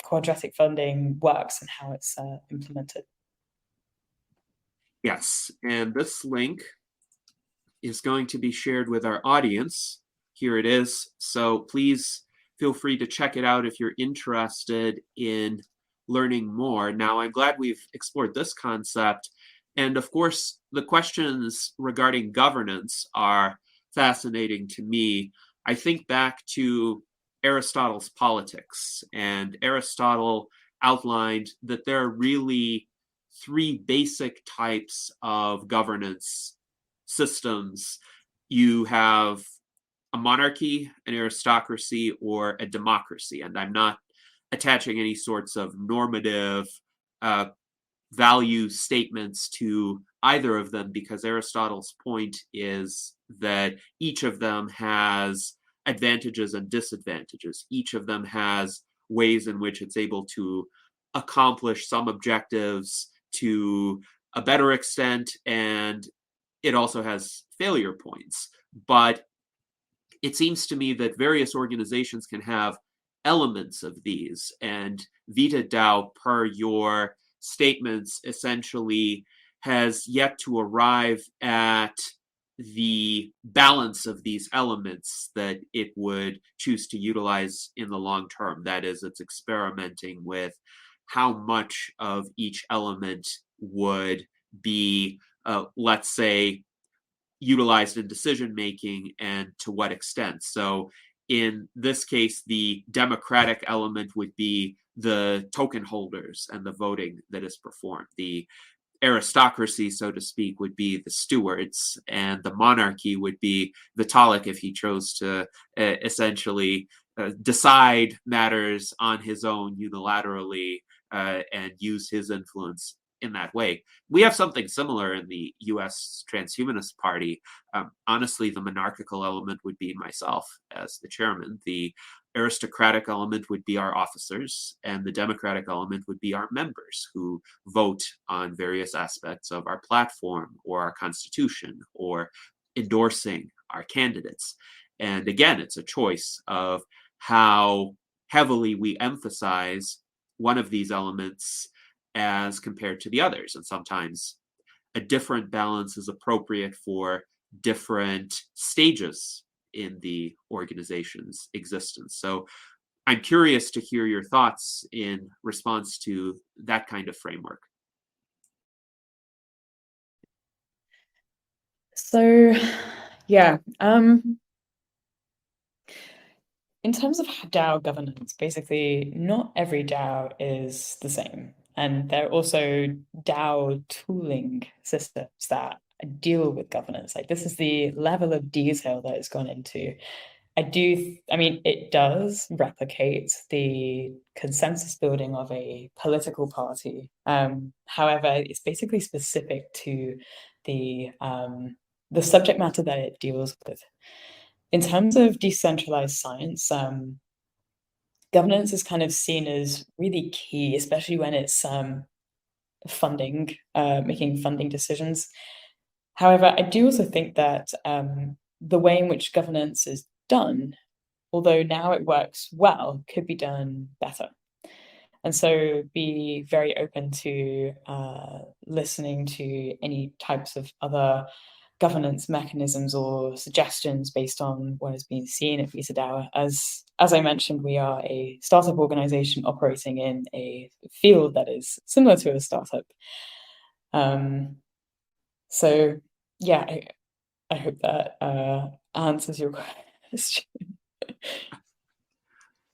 quadratic funding works and how it's implemented. Yes, and this link is going to be shared with our audience. Here it is. So please feel free to check it out if you're interested in learning more. Now, I'm glad we've explored this concept. And of course, the questions regarding governance are fascinating to me. I think back to Aristotle's Politics, and Aristotle outlined that there are really 3 basic types of governance systems. You have a monarchy, an aristocracy, or a democracy. And I'm not attaching any sorts of normative value statements to either of them, because Aristotle's point is that each of them has advantages and disadvantages. Each of them has ways in which it's able to accomplish some objectives to a better extent, and it also has failure points. But it seems to me that various organizations can have elements of these, and VitaDAO, per your statements, essentially has yet to arrive at the balance of these elements that it would choose to utilize in the long term. That is, it's experimenting with how much of each element would be, let's say, utilized in decision making, and to what extent. So in this case, the democratic element would be the token holders and the voting that is performed. The aristocracy, so to speak, would be the stewards, and the monarchy would be Vitalik if he chose to essentially decide matters on his own unilaterally and use his influence in that way. We have something similar in the US Transhumanist Party. Honestly, the monarchical element would be myself as the chairman. The aristocratic element would be our officers, and the democratic element would be our members who vote on various aspects of our platform or our constitution or endorsing our candidates. And again, it's a choice of how heavily we emphasize one of these elements as compared to the others. And sometimes a different balance is appropriate for different stages in the organization's existence. So I'm curious to hear your thoughts in response to that kind of framework. So, yeah, in terms of DAO governance, basically, not every DAO is the same. And there are also DAO tooling systems that deal with governance. Like, this is the level of detail that it's gone into. I mean, it does replicate the consensus building of a political party. However, it's basically specific to the subject matter that it deals with. In terms of decentralized science, governance is kind of seen as really key, especially when it's funding, making funding decisions. However, I do also think that the way in which governance is done, although now it works well, could be done better. And so be very open to listening to any types of other governance mechanisms or suggestions based on what has been seen at Visa DAO. As I mentioned, we are a startup organization operating in a field that is similar to a startup. So yeah, I hope that answers your question.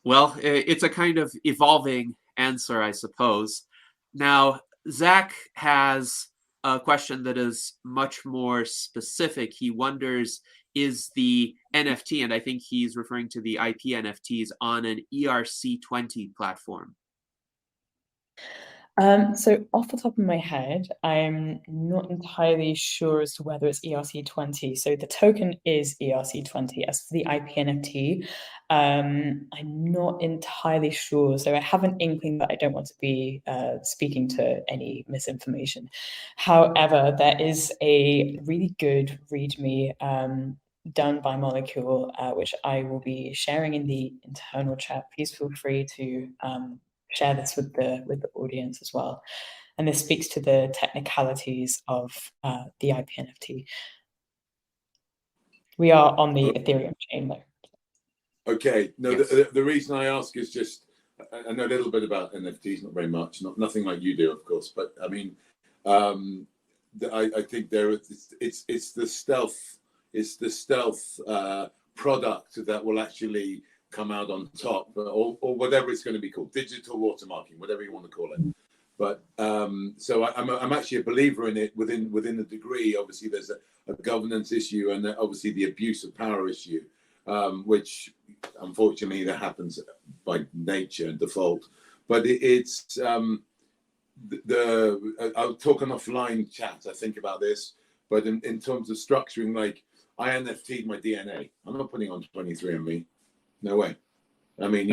Well, it's a kind of evolving answer, I suppose. Now, Zach has a question that is much more specific. He wonders, is the NFT, and I think he's referring to the IP NFTs, on an ERC20 platform? So off the top of my head, I'm not entirely sure as to whether it's ERC20. So the token is ERC20. As for the IP NFT, I'm not entirely sure. So I have an inkling that I don't want to be speaking to any misinformation. However, there is a really good README done by Molecule, which I will be sharing in the internal chat. Please feel free to share this with the audience as well. And this speaks to the technicalities of the IP NFT. We are on the Ethereum chain though. Okay, no, Yes. the reason I ask is just, I know a little bit about NFTs, not very much, nothing like you do, of course, but I mean, I think it's the stealth product that will actually come out on top, or whatever it's going to be called, digital watermarking, whatever you want to call it. But so I'm actually a believer in it within a degree. Obviously, there's a governance issue and obviously the abuse of power issue, which unfortunately that happens by nature and default. But it's I'll talk on offline chat, I think, about this. But in terms of structuring, like, I NFT'd my DNA. I'm not putting on 23andMe. No way. I mean,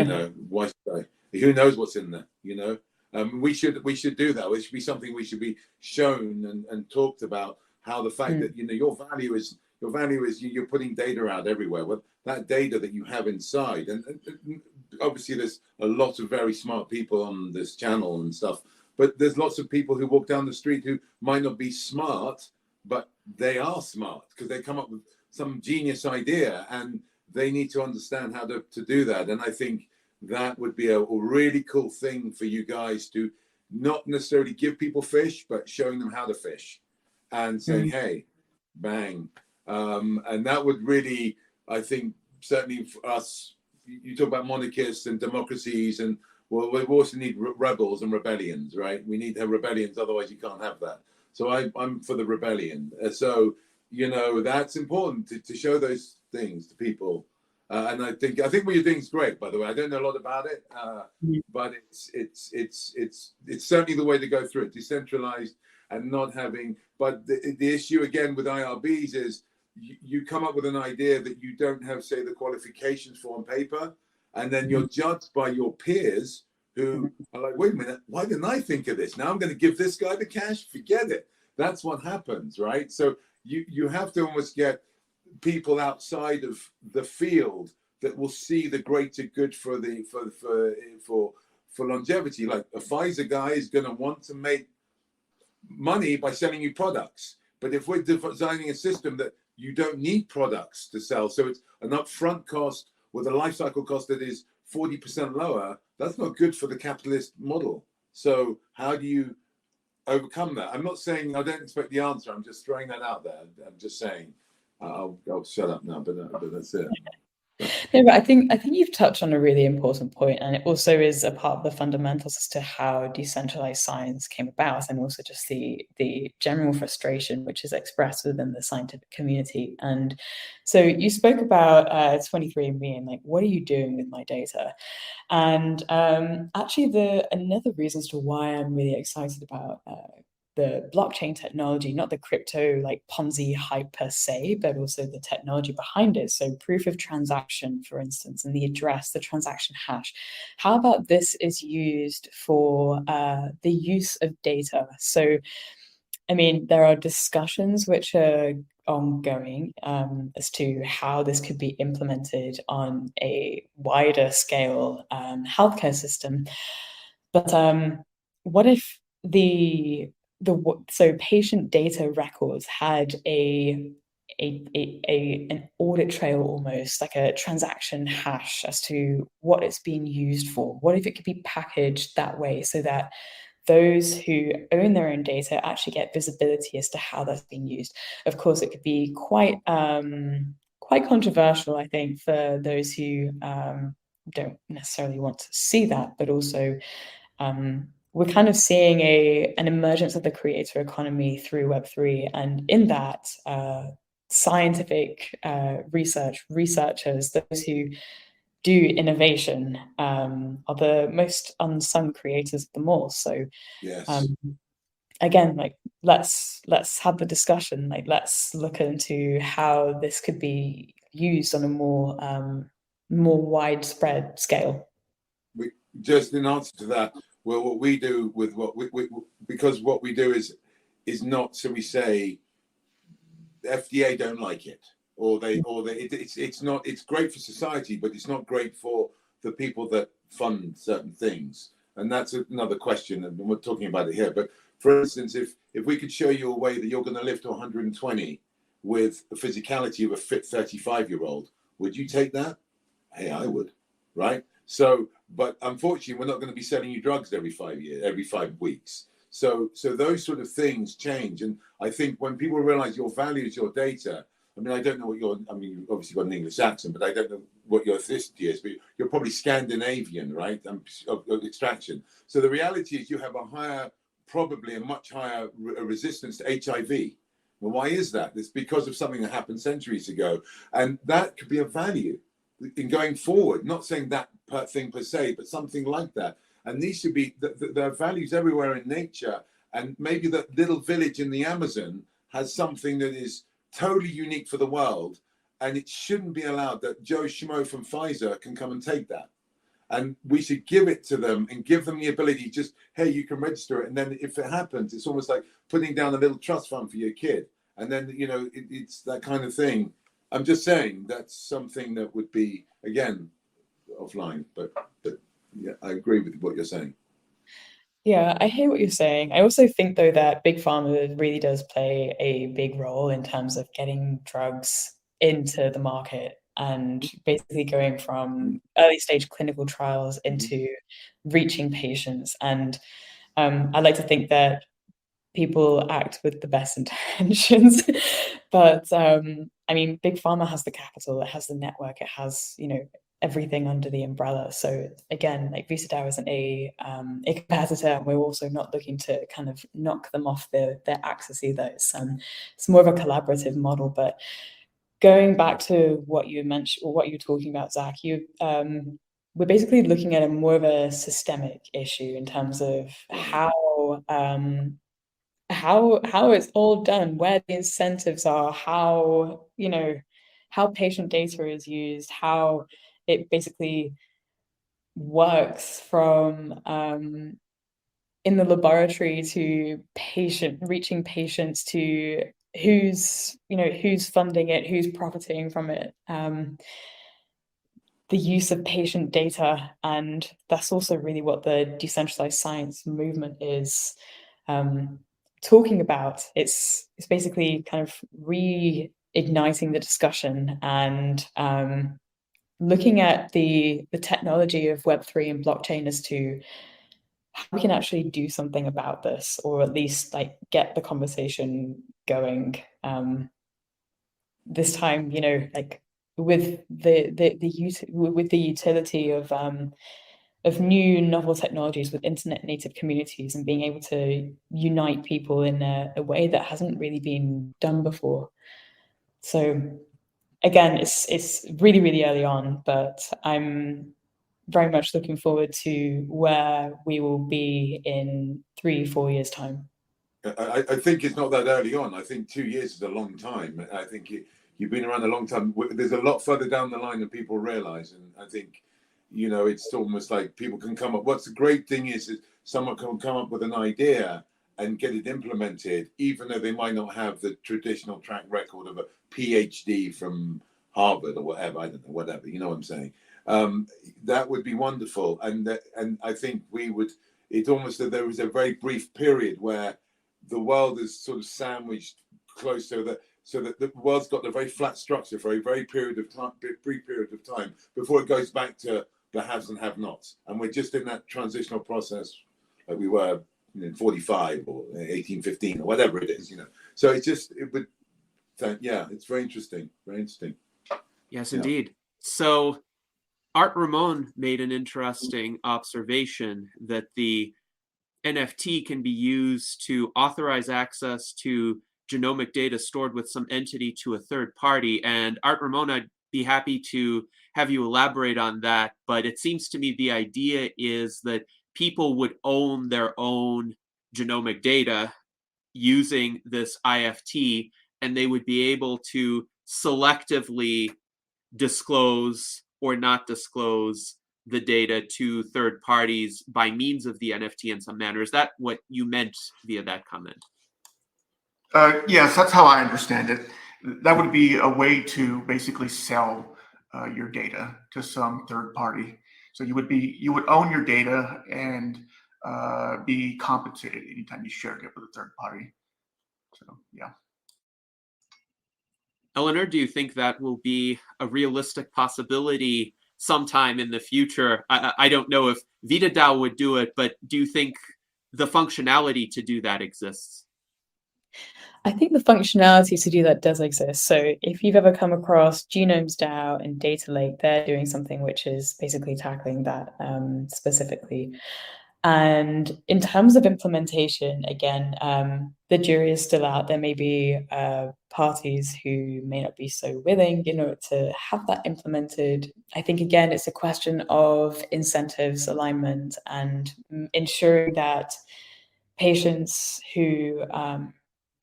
why should I? Who knows what's in there? We should do that. It should be something we should be shown and talked about. How the fact that your value is you're putting data out everywhere. Well, that data that you have inside, and obviously there's a lot of very smart people on this channel and stuff. But there's lots of people who walk down the street who might not be smart, but they are smart because they come up with some genius idea and they need to understand how to do that. And I think that would be a really cool thing for you guys to not necessarily give people fish, but showing them how to fish and saying, hey, bang. And that would really, I think, certainly for us, you talk about monarchists and democracies, and well, we also need rebels and rebellions, right? We need to have rebellions, otherwise you can't have that. So I'm for the rebellion. So, that's important to show those things to people. And I think what you're doing is great. By the way, I don't know a lot about it, but it's certainly the way to go through it. Decentralized and not having. But the issue again with IRBs is you come up with an idea that you don't have, say, the qualifications for on paper, and then you're judged by your peers who are like, wait a minute, why didn't I think of this? Now I'm going to give this guy the cash. Forget it. That's what happens, right? So you have to almost get people outside of the field that will see the greater good for longevity. Like a Pfizer guy is going to want to make money by selling you products, but if we're designing a system that you don't need products to sell, so it's an upfront cost with a life cycle cost that is 40% lower, that's not good for the capitalist model. So how do you overcome that? I'm not saying I don't expect the answer. I'm just throwing that out there. I'm just saying. I'll shut up now, but that's it. No, but I think you've touched on a really important point, and it also is a part of the fundamentals as to how decentralized science came about, and also just the general frustration which is expressed within the scientific community. And so you spoke about 23andMe and like, what are you doing with my data? And actually, another reason as to why I'm really excited about the blockchain technology, not the crypto like Ponzi hype per se, but also the technology behind it. So proof of transaction, for instance, and the address, the transaction hash. How about this is used for the use of data? So, I mean, there are discussions which are ongoing as to how this could be implemented on a wider scale healthcare system. But what if so patient data records had an audit trail, almost like a transaction hash as to what it's being used for? What if it could be packaged that way so that those who own their own data actually get visibility as to how that's being used? Of course, it could be quite controversial, I think, for those who don't necessarily want to see that, but also we're kind of seeing an emergence of the creator economy through Web3, and in that, scientific researchers, those who do innovation, are the most unsung creators of them all. So, yes. Again, like let's have the discussion. Like let's look into how this could be used on a more widespread scale. Just in answer to that, well, what we do with because what we do is not, so we say the FDA don't like it, or it's not, it's great for society, but it's not great for the people that fund certain things. And that's another question, and we're talking about it here. But for instance, if we could show you a way that you're going to live to 120 with the physicality of a fit 35-year-old, would you take that? Hey, I would, right? So, but unfortunately, we're not going to be selling you drugs every 5 weeks. So those sort of things change. And I think when people realize your value is your data, I mean, I don't know what you obviously got an English accent, but I don't know what your ethnicity is, but you're probably Scandinavian, right? Of extraction. So the reality is you have probably a much higher resistance to HIV. Well, why is that? It's because of something that happened centuries ago. And that could be of value in going forward, not saying that thing per se, but something like that. And these should be, there are values everywhere in nature. And maybe that little village in the Amazon has something that is totally unique for the world. And it shouldn't be allowed that Joe Schmo from Pfizer can come and take that. And we should give it to them and give them the ability, just, hey, you can register it. And then if it happens, it's almost like putting down a little trust fund for your kid. And then, it's that kind of thing. I'm just saying that's something that would be, again, offline, but yeah, I agree with what you're saying. Yeah, I hear what you're saying. I also think, though, that big pharma really does play a big role in terms of getting drugs into the market and basically going from early stage clinical trials into reaching patients. And I like to think that people act with the best intentions. But I mean, big pharma has the capital, it has the network, it has, everything under the umbrella. So again, like VisiDAO isn't a competitor, and we're also not looking to kind of knock them off their axis either. It's more of a collaborative model. But going back to what you mentioned or what you were talking about, Zach, we're basically looking at a more of a systemic issue in terms of how it's all done, where the incentives are, how how patient data is used, how it basically works from in the laboratory to reaching patients, to who's funding it, who's profiting from it, the use of patient data. And that's also really what the decentralized science movement is talking about. It's basically kind of reigniting the discussion and looking at the technology of Web3 and blockchain as to how we can actually do something about this, or at least like get the conversation going. This time, like with with the utility of new novel technologies with internet native communities and being able to unite people in a way that hasn't really been done before. So again, it's really, really early on, but I'm very much looking forward to where we will be in 3-4 years' time. I think it's not that early on. I think 2 years is a long time. I think you've been around a long time. There's a lot further down the line than people realize. And I think, it's almost like people can come up. What's the great thing is that someone can come up with an idea and get it implemented, even though they might not have the traditional track record of a PhD from Harvard or whatever. I don't know, whatever. You know what I'm saying? That would be wonderful. And I think it's almost that there was a very brief period where the world is sort of sandwiched close so that the world's got a very flat structure for a very brief period of time before it goes back to the haves and have-nots. And we're just in that transitional process like we were in 45 or 1815 or whatever it is, So it's very interesting. Very interesting. Yes, indeed. So Art Ramon made an interesting observation that the NFT can be used to authorize access to genomic data stored with some entity to a third party. And Art Ramon, I'd be happy to have you elaborate on that. But it seems to me the idea is that people would own their own genomic data using this IFT, and they would be able to selectively disclose or not disclose the data to third parties by means of the NFT in some manner. Is that what you meant via that comment? Yes, that's how I understand it. That would be a way to basically sell your data to some third party. So you would own your data and be compensated anytime you shared it with a third party. So yeah. Eleanor, do you think that will be a realistic possibility sometime in the future? I don't know if VitaDAO would do it, but do you think the functionality to do that exists? I think the functionality to do that does exist. So if you've ever come across Genomes DAO and Data Lake, they're doing something which is basically tackling that specifically. And in terms of implementation, again, the jury is still out. There may be parties who may not be so willing, to have that implemented. I think, again, it's a question of incentives, alignment, and ensuring that patients who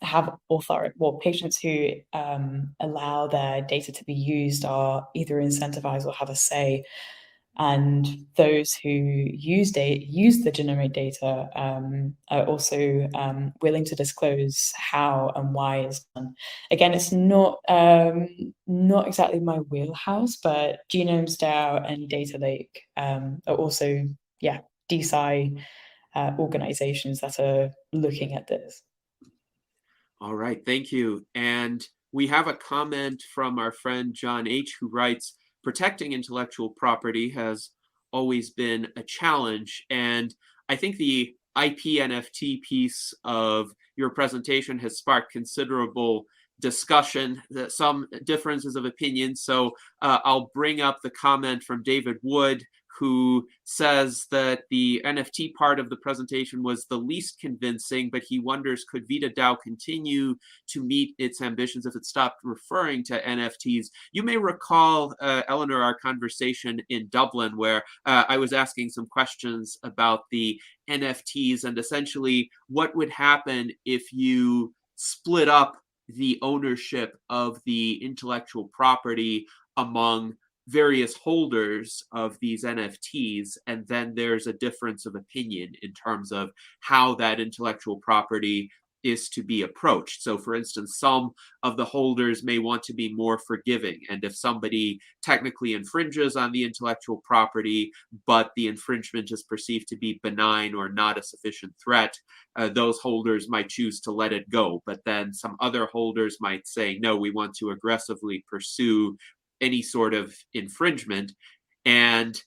have authority, patients who allow their data to be used are either incentivized or have a say. And those who use the genomic data are also willing to disclose how and why it's done. Again, it's not exactly my wheelhouse, but Genomes DAO and Data Lake are also DeSci organizations that are looking at this. All right, thank you. And we have a comment from our friend John H., who writes, protecting intellectual property has always been a challenge. And I think the IP NFT piece of your presentation has sparked considerable discussion, some differences of opinion. So I'll bring up the comment from David Wood, who says that the NFT part of the presentation was the least convincing, but he wonders, could VitaDAO continue to meet its ambitions if it stopped referring to NFTs? You may recall, Eleanor, our conversation in Dublin, where I was asking some questions about the NFTs and essentially what would happen if you split up the ownership of the intellectual property among various holders of these NFTs, and then there's a difference of opinion in terms of how that intellectual property is to be approached. So, for instance, some of the holders may want to be more forgiving, and if somebody technically infringes on the intellectual property, but the infringement is perceived to be benign or not a sufficient threat, those holders might choose to let it go. But then some other holders might say, no, we want to aggressively pursue any sort of infringement. And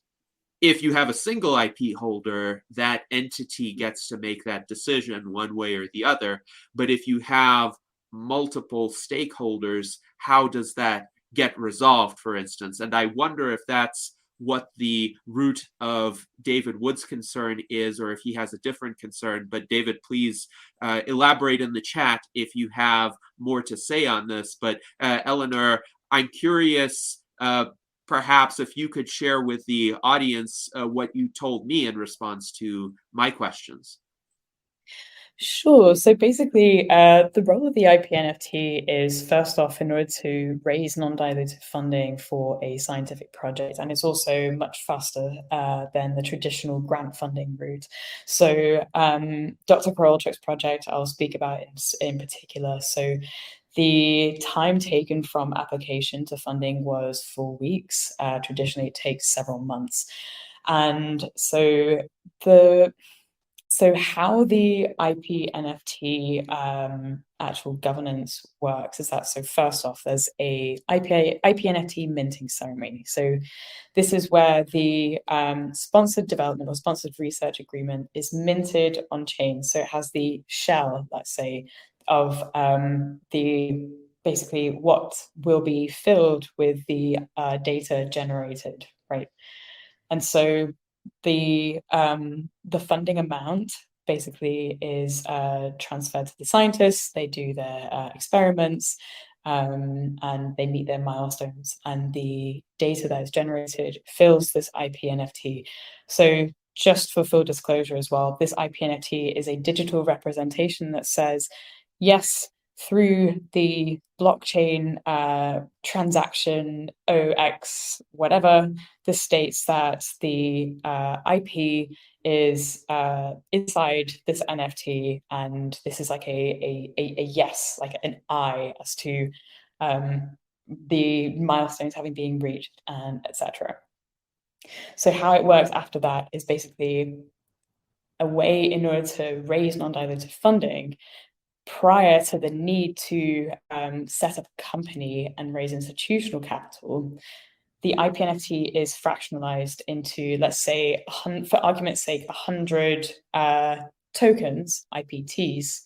if you have a single IP holder, that entity gets to make that decision one way or the other. But if you have multiple stakeholders, how does that get resolved, for instance? And I wonder if that's what the root of David Wood's concern is, or if he has a different concern. But David, please elaborate in the chat if you have more to say on this. But Eleanor, I'm curious, perhaps if you could share with the audience what you told me in response to my questions. Sure. So basically, the role of the IP NFT is, first off, in order to raise non-dilutive funding for a scientific project, and it's also much faster than the traditional grant funding route. So Dr. Korolchuk's project, I'll speak about in particular. So the time taken from application to funding was 4 weeks. Traditionally, it takes several months. And so how the IP NFT actual governance works is that, so first off, there's a IP NFT minting ceremony. So this is where the sponsored development or sponsored research agreement is minted on chain. So it has the shell, let's say, of the basically what will be filled with the data generated, right? And so the funding amount basically is transferred to the scientists. They do their experiments and they meet their milestones, and the data that is generated fills this IP NFT. So just for full disclosure as well, this IP NFT is a digital representation that says, yes, through the blockchain transaction OX whatever, this states that the IP is inside this NFT, and this is like a yes, like an I as to the milestones having been reached, and etc. So how it works after that is basically a way in order to raise non-dilutive funding prior to the need to set up a company and raise institutional capital. The IP NFT is fractionalized into, let's say, for argument's sake, 100 tokens, IPTs,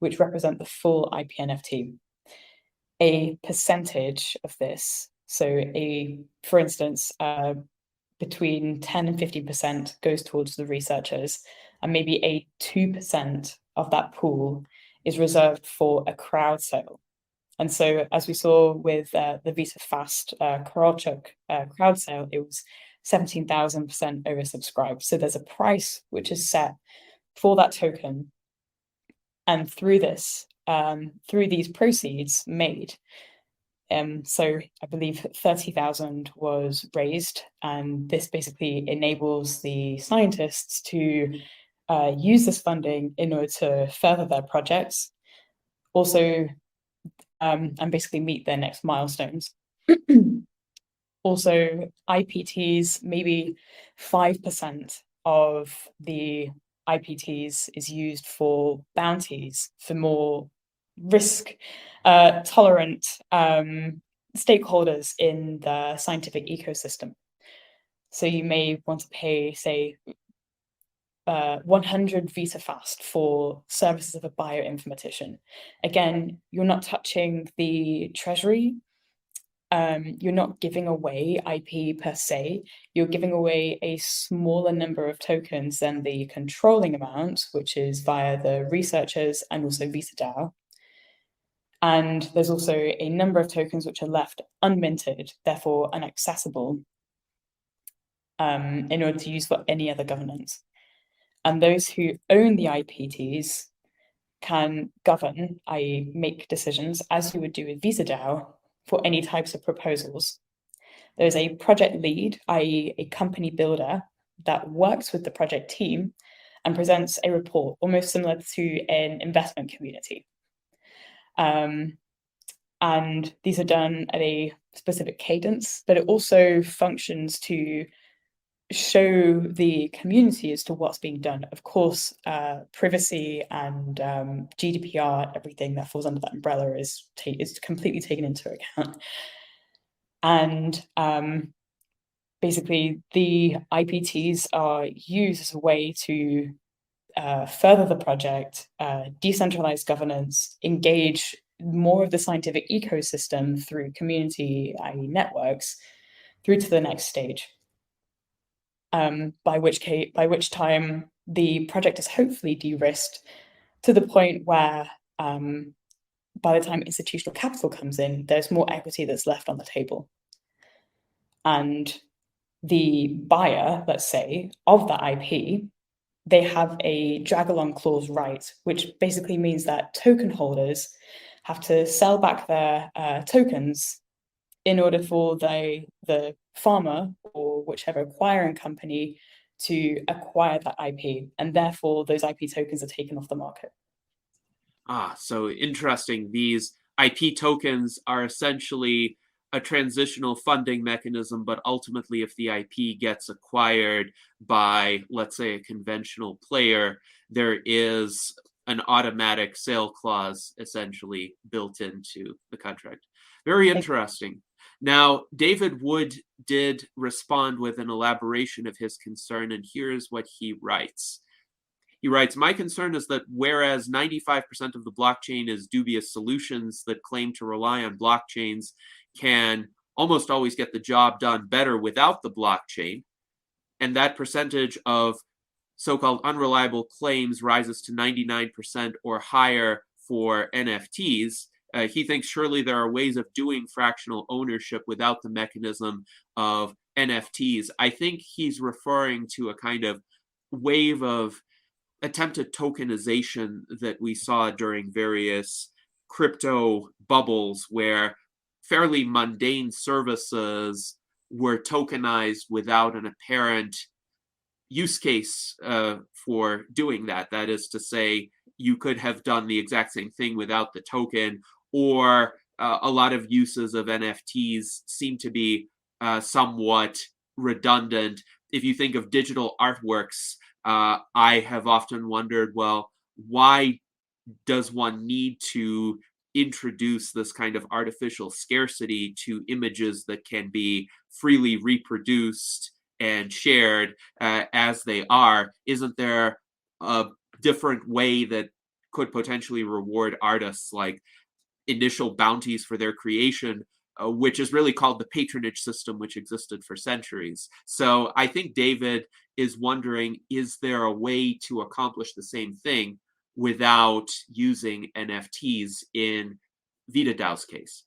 which represent the full IP NFT. A percentage of this, so for instance, between 10 and 50% goes towards the researchers, and maybe a 2% of that pool is reserved for a crowd sale. And so, as we saw with the VitaFast Korolchuk crowd sale, it was 17,000% oversubscribed. So there's a price which is set for that token, and through this, through these proceeds made, so I believe 30,000 was raised, and this basically enables the scientists to use this funding in order to further their projects, also, and basically meet their next milestones. Also, IPTs, maybe 5% of the IPTs is used for bounties for more risk tolerant stakeholders in the scientific ecosystem. So you may want to pay, say, 100 VitaFast for services of a bioinformatician. Again, you're not touching the treasury you're not giving away IP per se, you're giving away a smaller number of tokens than the controlling amount, which is via the researchers and also VitaDAO. And there's also a number of tokens which are left unminted, therefore inaccessible, in order to use for any other governance. And those who own the IPTs can govern, i.e. make decisions, as you would do with VitaDAO, for any types of proposals. There's a project lead, i.e. a company builder, that works with the project team and presents a report, almost similar to an investment community. And these are done at a specific cadence, but it also functions to show the community as to what's being done. Of course, privacy and GDPR, everything that falls under that umbrella is completely taken into account. And basically, the IPTs are used as a way to further the project, decentralize governance, engage more of the scientific ecosystem through community, i.e. networks, through to the next stage. By which time the project is hopefully de-risked to the point where by the time institutional capital comes in, there's more equity that's left on the table. And the buyer, let's say, of that IP, they have a drag-along clause right, which basically means that token holders have to sell back their tokens in order for the farmer or whichever acquiring company to acquire that IP, and therefore those IP tokens are taken off the market. So interesting. These IP tokens are essentially a transitional funding mechanism, but ultimately if the IP gets acquired by, let's say, a conventional player, there is an automatic sale clause essentially built into the contract. Very interesting. Now, David Wood did respond with an elaboration of his concern, and here's what he writes. He writes, my concern is that whereas 95% of the blockchain is dubious solutions that claim to rely on blockchains can almost always get the job done better without the blockchain, and that percentage of so-called unreliable claims rises to 99% or higher for NFTs, he thinks surely there are ways of doing fractional ownership without the mechanism of NFTs. I think he's referring to a kind of wave of attempted tokenization that we saw during various crypto bubbles where fairly mundane services were tokenized without an apparent use case for doing that. That is to say, you could have done the exact same thing without the token, or a lot of uses of NFTs seem to be somewhat redundant. If you think of digital artworks, I have often wondered, well, why does one need to introduce this kind of artificial scarcity to images that can be freely reproduced and shared as they are? Isn't there a different way that could potentially reward artists, like initial bounties for their creation, which is really called the patronage system, which existed for centuries? So I think David is wondering, is there a way to accomplish the same thing without using NFTs in VitaDAO's case?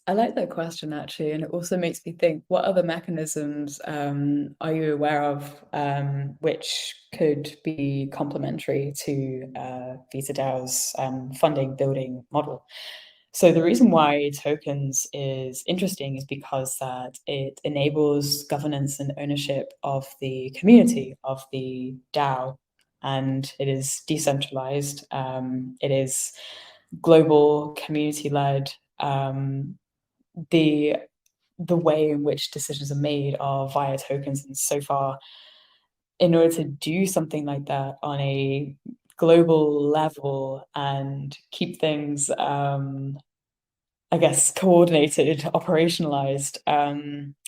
I like that question, actually, and it also makes me think, what other mechanisms are you aware of which could be complementary to VitaDAO's funding building model? So the reason why tokens is interesting is because that it enables governance and ownership of the community, of the DAO, and it is decentralized. It is global, community-led. The way in which decisions are made are via tokens, and so far, in order to do something like that on a global level and keep things, I guess, coordinated, operationalized,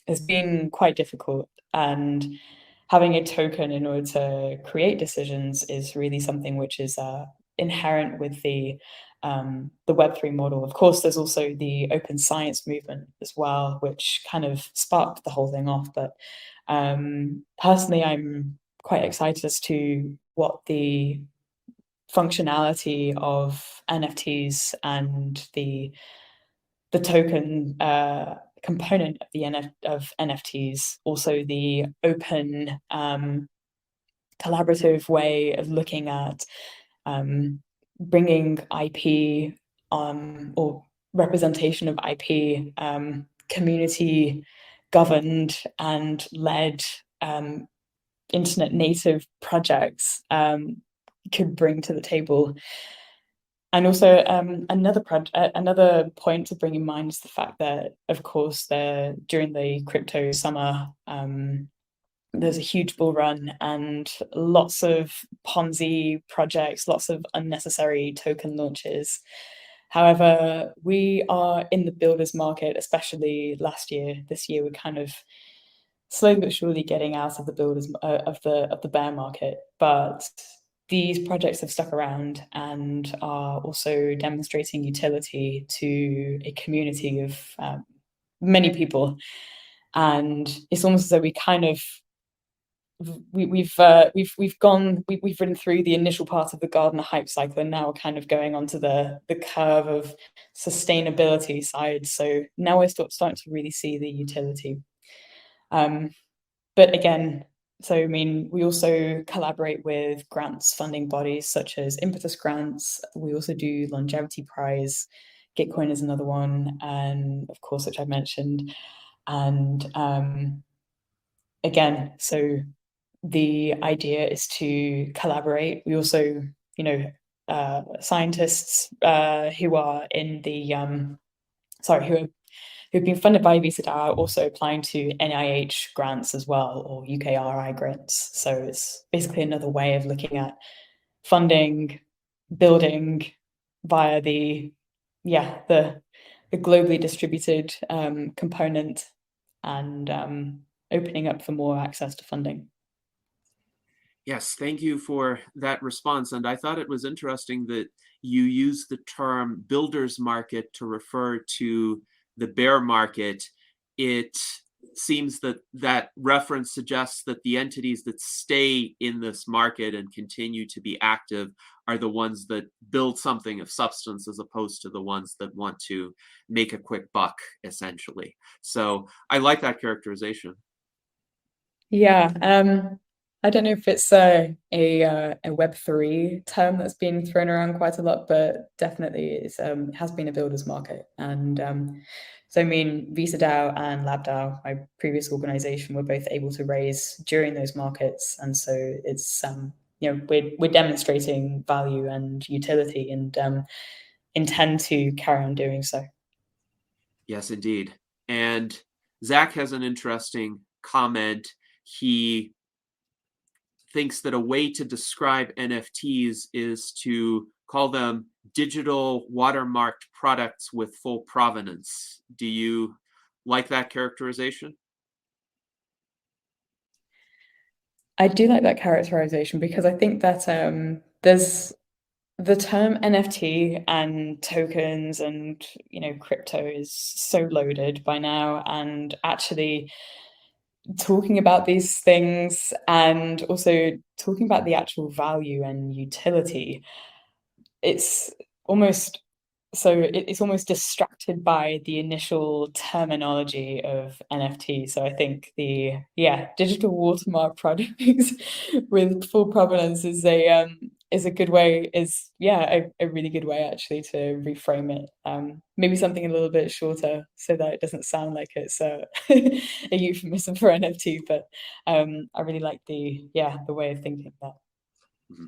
has been quite difficult. And having a token in order to create decisions is really something which is inherent with the the Web3 model. Of course, there's also the open science movement as well, which kind of sparked the whole thing off. But personally, I'm quite excited as to what the functionality of NFTs and the token component of the NFTs, also the open collaborative way of looking at bringing IP or representation of IP, community governed and led internet native projects could bring to the table. And also another point to bring in mind is the fact that, of course, during the crypto summer, there's a huge bull run and lots of Ponzi projects, lots of unnecessary token launches. However, we are in the builders market, especially last year. This year, we're kind of slowly but surely getting out of the builders of the bear market. But these projects have stuck around and are also demonstrating utility to a community of many people. And it's almost as though we kind of we've ridden through the initial part of the Gardener hype cycle, and now we're kind of going onto the curve of sustainability side. So now we're starting to really see the utility. But again, so I mean, we also collaborate with grants funding bodies such as Impetus Grants. We also do Longevity Prize. Gitcoin is another one, and of course, which I mentioned. And again, so the idea is to collaborate. We also, scientists who are in the who've been funded by Visa DAO are also applying to NIH grants as well, or UKRI grants. So it's basically another way of looking at funding, building via the globally distributed component, and opening up for more access to funding. Yes, thank you for that response. And I thought it was interesting that you used the term builder's market to refer to the bear market. It seems that that reference suggests that the entities that stay in this market and continue to be active are the ones that build something of substance, as opposed to the ones that want to make a quick buck, essentially. So I like that characterization. Yeah, I don't know if it's a Web3 term that's been thrown around quite a lot, but definitely it has been a builder's market. And so I mean, Visa DAO and LabDAO, my previous organization, were both able to raise during those markets, and so it's we're demonstrating value and utility, and intend to carry on doing so. Yes, indeed. And Zach has an interesting comment. He thinks that a way to describe NFTs is to call them digital watermarked products with full provenance. Do you like that characterization? I do like that characterization, because I think that there's the term NFT and tokens and crypto is so loaded by now, and actually talking about these things and also talking about the actual value and utility, it's almost it's almost distracted by the initial terminology of NFT. So I think the digital watermark products with full provenance is a good way, a really good way actually to reframe it. Maybe something a little bit shorter so that it doesn't sound like it's a euphemism for NFT, but I really like the way of thinking that. Mm-hmm.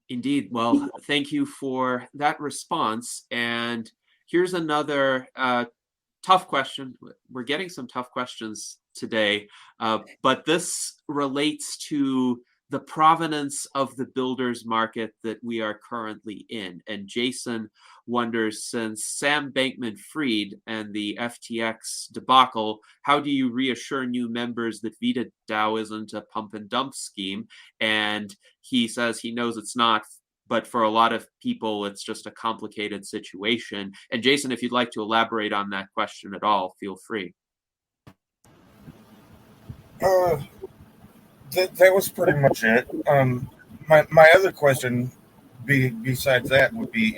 Indeed. Well, thank you for that response. And here's another tough question. We're getting some tough questions today, but this relates to the provenance of the builders market that we are currently in. And Jason wonders, since Sam Bankman-Fried and the FTX debacle, how do you reassure new members that Vita DAO isn't a pump and dump scheme? And he says he knows it's not. but for a lot of people, it's just a complicated situation. And Jason, if you'd like to elaborate on that question at all, feel free. That was pretty much it. My other question, besides that, would be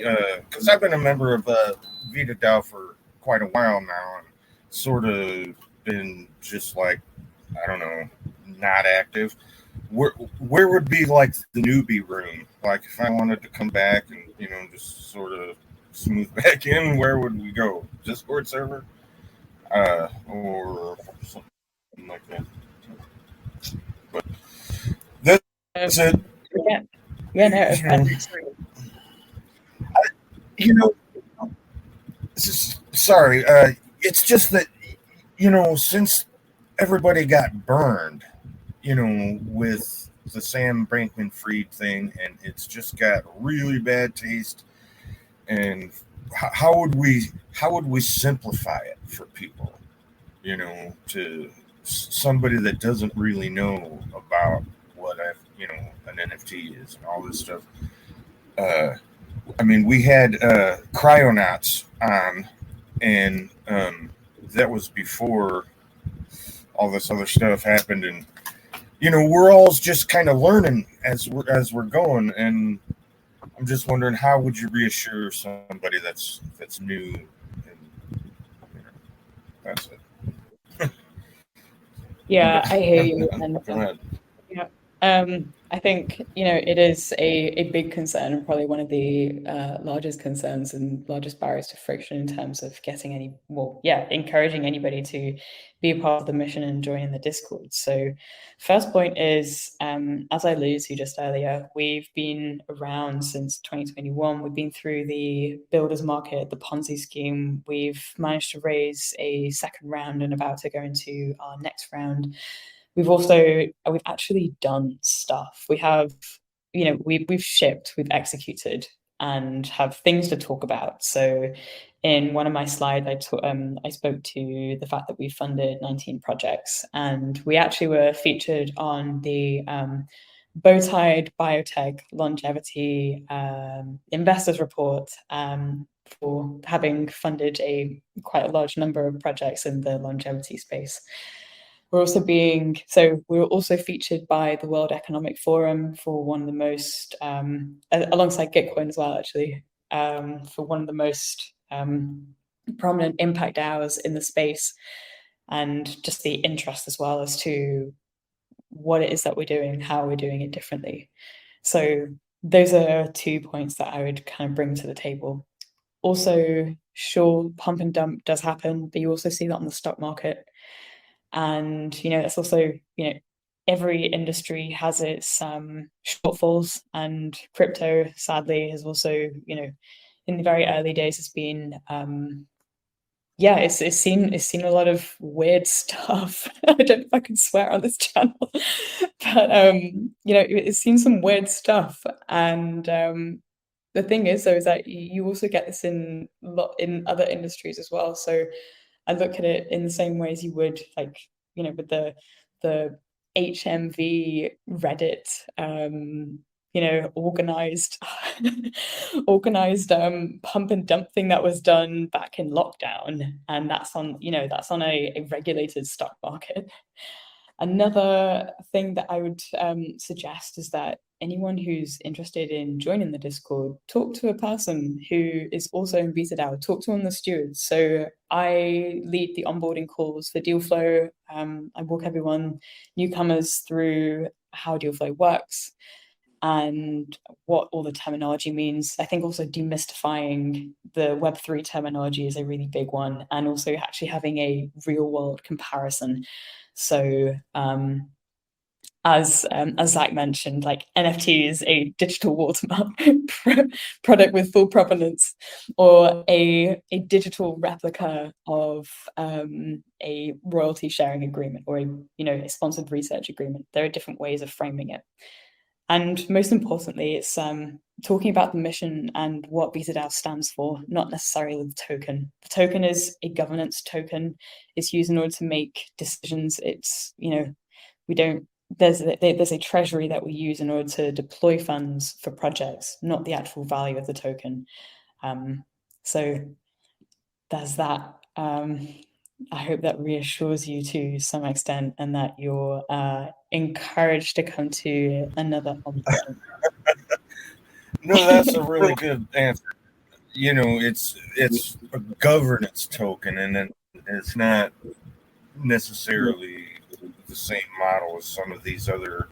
because I've been a member of VitaDAO for quite a while now, and sort of been just like, I don't know, not active. Where would be like the newbie room? Like if I wanted to come back and just sort of smooth back in, where would we go? Discord server, or something like that. But that's it. Yeah, no. Sorry. It's just that since everybody got burned, with the Sam Bankman-Fried thing, and it's just got really bad taste. And how would we simplify it for people? To somebody that doesn't really know about what an NFT is and all this stuff. I mean, we had Cryonauts on, and that was before all this other stuff happened, and we're all just kind of learning as we're going, and I'm just wondering, how would you reassure somebody that's new? And, that's it. Yeah, I hear you. Go ahead. Yeah. I think, it is a big concern, and probably one of the largest concerns and largest barriers to friction in terms of encouraging anybody to be a part of the mission and join the Discord. So first point is, as I alluded to just earlier, we've been around since 2021. We've been through the builders market, the Ponzi scheme. We've managed to raise a second round and about to go into our next round. We've actually done stuff. We have, we've shipped, we've executed, and have things to talk about. So in one of my slides, I spoke to the fact that we funded 19 projects, and we actually were featured on the Bowtied Biotech Longevity Investors Report for having funded quite a large number of projects in the longevity space. We were also featured by the World Economic Forum for one of the most, alongside Gitcoin as well, actually, for one of the most prominent impact DAOs in the space, and just the interest as well as to what it is that we're doing, how we're doing it differently. So those are 2 points that I would kind of bring to the table. Also, sure, pump and dump does happen, but you also see that on the stock market. And it's also every industry has its shortfalls, and crypto sadly has also in the very early days has been it's seen a lot of weird stuff. I don't know if I can swear on this channel, but it's seen some weird stuff. And the thing is, though, is that you also get this in other industries as well. So I look at it in the same way as you would, with the HMV Reddit, organized pump and dump thing that was done back in lockdown, and that's on a regulated stock market. Another thing that I would suggest is that anyone who's interested in joining the Discord, talk to a person who is also in VitaDAO, talk to one of the stewards. So I lead the onboarding calls for Dealflow. I walk everyone, newcomers, through how Dealflow works and what all the terminology means. I think also demystifying the Web3 terminology is a really big one, and also actually having a real world comparison. So as Zach mentioned, like NFT is a digital watermark product with full provenance, or a digital replica of a royalty sharing agreement, or a sponsored research agreement. There are different ways of framing it. And most importantly, it's talking about the mission and what VitaDAO stands for, not necessarily the token. The token is a governance token. It's used in order to make decisions. It's, we don't there's a treasury that we use in order to deploy funds for projects, not the actual value of the token. So there's that. I hope that reassures you to some extent, and that you're encouraged to come to another competition. No, that's a really good answer. It's a governance token, and then it's not necessarily the same model as some of these other,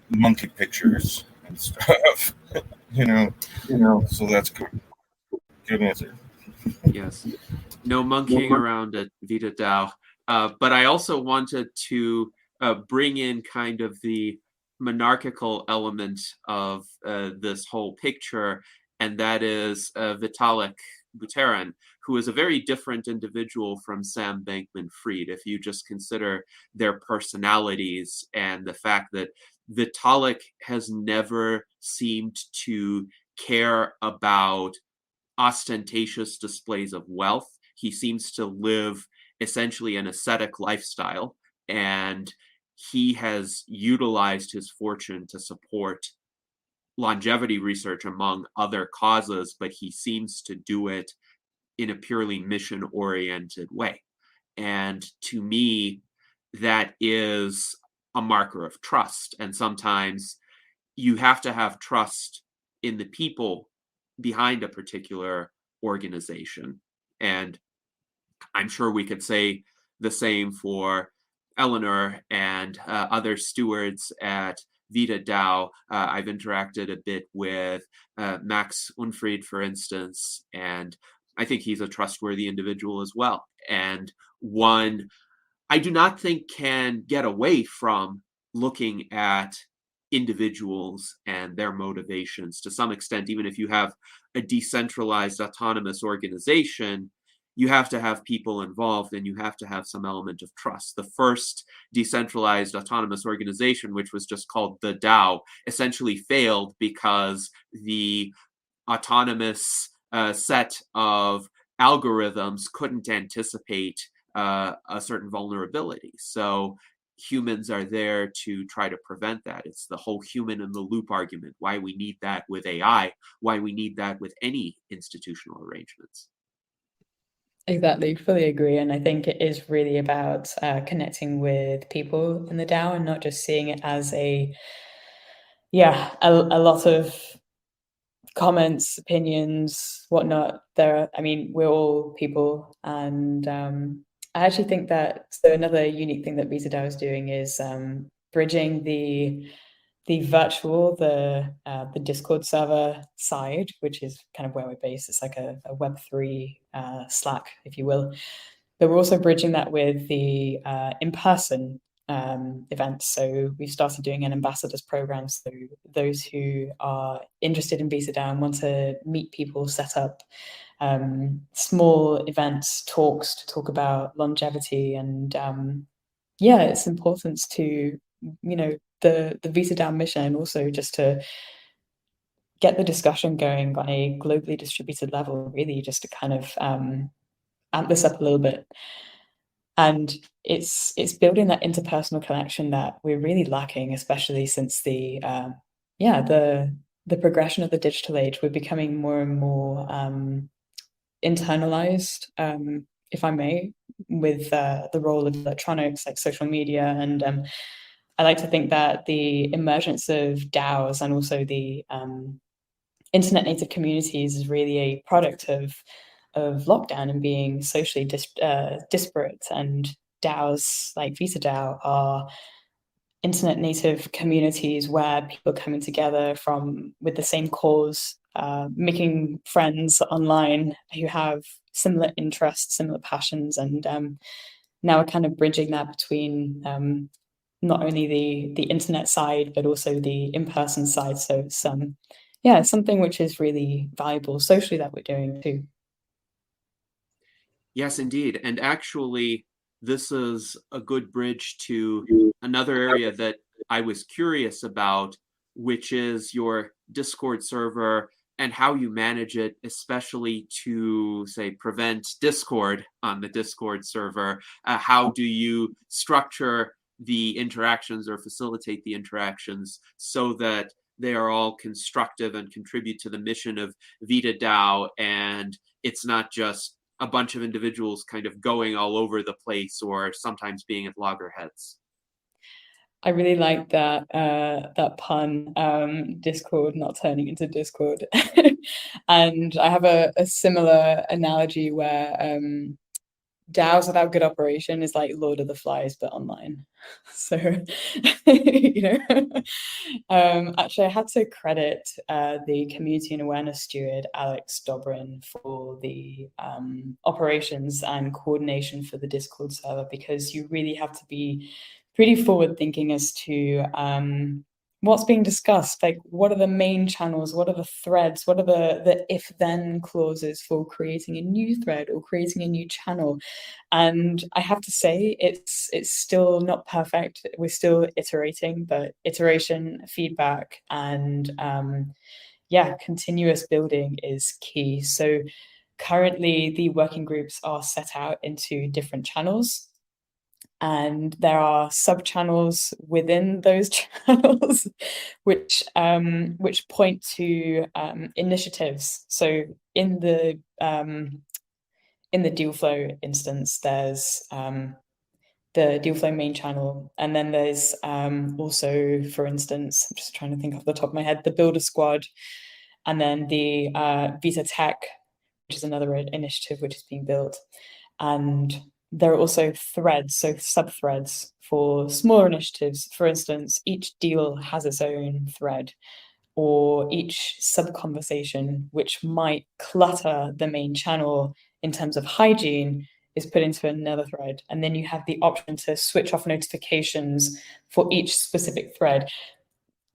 monkey pictures and stuff. So that's good. Good answer. Yes. No monkeying around at Vita DAO. But I also wanted to bring in kind of the monarchical element of this whole picture, and that is Vitalik Buterin, who is a very different individual from Sam Bankman-Fried. If you just consider their personalities and the fact that Vitalik has never seemed to care about ostentatious displays of wealth. He seems to live essentially an ascetic lifestyle, and he has utilized his fortune to support longevity research among other causes, but he seems to do it in a purely mission-oriented way. And to me, that is a marker of trust. And sometimes you have to have trust in the people behind a particular organization. And I'm sure we could say the same for Eleanor and other stewards at Vita DAO. I've interacted a bit with Max Unfried, for instance, and I think he's a trustworthy individual as well. And one I do not think can get away from looking at individuals and their motivations to some extent. Even if you have a decentralized autonomous organization, you have to have people involved and you have to have some element of trust. The first decentralized autonomous organization, which was just called the DAO, essentially failed because the autonomous set of algorithms couldn't anticipate a certain vulnerability. So humans are there to try to prevent that. It's the whole human in the loop argument, why we need that with AI, why we need that with any institutional arrangements. Exactly, fully agree. And I think it is really about connecting with people in the DAO and not just seeing it as a lot of comments, opinions, whatnot. We're all people, and I actually think that another unique thing that Vita DAO is doing is bridging the virtual, the Discord server side, which is kind of where we're based. It's like a Web3 Slack, if you will. But we're also bridging that with the in-person events. So we've started doing an ambassadors program. So those who are interested in Vita DAO and want to meet people, set up small events, talks to talk about longevity. And it's important to, the Vita DAO mission, and also just to get the discussion going on a globally distributed level, really just to kind of amp this up a little bit. And it's building that interpersonal connection that we're really lacking, especially since the progression of the digital age. We're becoming more and more internalized, if I may, with the role of electronics like social media. And I like to think that the emergence of DAOs and also the internet native communities is really a product of lockdown and being socially disparate. And DAOs like Vita DAO are internet native communities where people are coming together with the same cause, making friends online who have similar interests, similar passions, and now we're kind of bridging that between not only the internet side but also the in-person side. So it's something which is really valuable socially that we're doing too. Yes, indeed. And actually, this is a good bridge to another area that I was curious about, which is your Discord server and how you manage it, especially to, say, prevent Discord on the Discord server. How do you structure the interactions or facilitate the interactions so that they are all constructive and contribute to the mission of VitaDAO, and it's not just a bunch of individuals kind of going all over the place or sometimes being at loggerheads. I really like that that pun, Discord not turning into Discord. And I have a similar analogy where DAOs without good operation is like Lord of the Flies, but online. So, actually, I had to credit the community and awareness steward, Alex Dobrin, for the operations and coordination for the Discord server, because you really have to be pretty forward thinking as to what's being discussed. Like, what are the main channels? What are the threads? What are the if-then clauses for creating a new thread or creating a new channel? And I have to say, it's still not perfect. We're still iterating, but iteration, feedback, and continuous building is key. So currently, the working groups are set out into different channels. And there are sub-channels within those channels, which point to initiatives. So in the deal flow instance, there's the deal flow main channel, and then there's also, for instance, I'm just trying to think off the top of my head, the Builder Squad, and then the Vita Tech, which is another initiative which is being built, and there are also threads, so sub-threads for smaller initiatives. For instance, each deal has its own thread, or each sub-conversation, which might clutter the main channel in terms of hygiene, is put into another thread. And then you have the option to switch off notifications for each specific thread.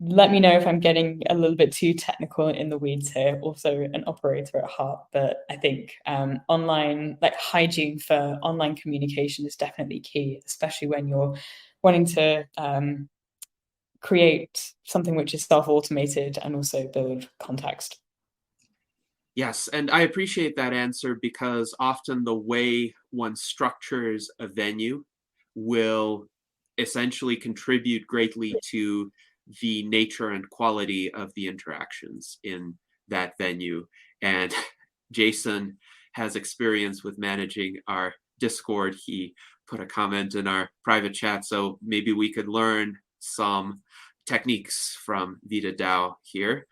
Let me know if I'm getting a little bit too technical in the weeds here. Also an operator at heart, but I think online, like hygiene for online communication is definitely key, especially when you're wanting to create something which is self-automated and also build context. Yes, and I appreciate that answer, because often the way one structures a venue will essentially contribute greatly to the nature and quality of the interactions in that venue. And Jason has experience with managing our Discord. He put a comment in our private chat, so maybe we could learn some techniques from VitaDAO here.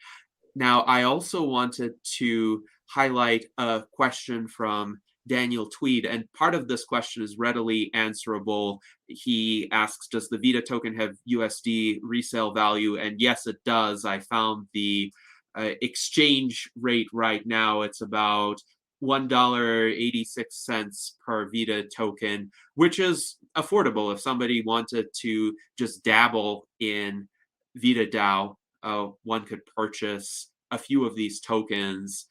Now, I also wanted to highlight a question from Daniel Tweed, and part of this question is readily answerable. He asks, does the Vita token have USD resale value? And yes, it does. I found the exchange rate right now. It's about $1.86 per Vita token, which is affordable if somebody wanted to just dabble in VitaDAO. One could purchase a few of these tokens.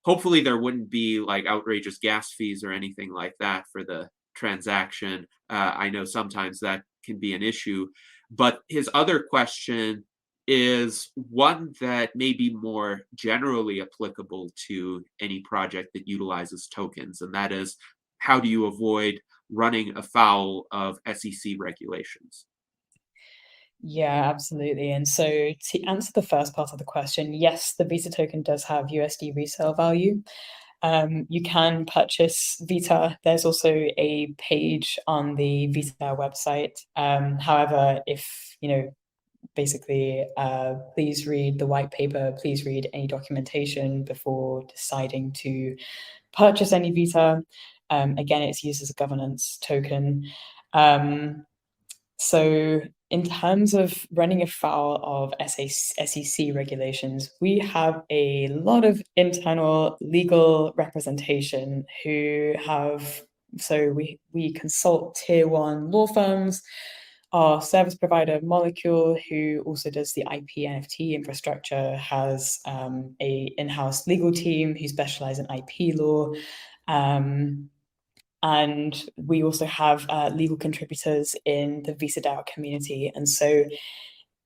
Hopefully there wouldn't be like outrageous gas fees or anything like that for the transaction. I know sometimes that can be an issue. But his other question is one that may be more generally applicable to any project that utilizes tokens, and that is, how do you avoid running afoul of SEC regulations? Yeah, absolutely. And so to answer the first part of the question, yes, the Vita token does have USD resale value. You can purchase Vita. There's also a page on the Vita website. However, if, basically, please read the white paper, please read any documentation before deciding to purchase any Vita. Again, it's used as a governance token. So in terms of running afoul of SEC regulations, we have a lot of internal legal representation who have, so we consult tier 1 law firms. Our service provider, Molecule, who also does the IP NFT infrastructure, has a in-house legal team who specialize in IP law. And we also have legal contributors in the VitaDAO community. And so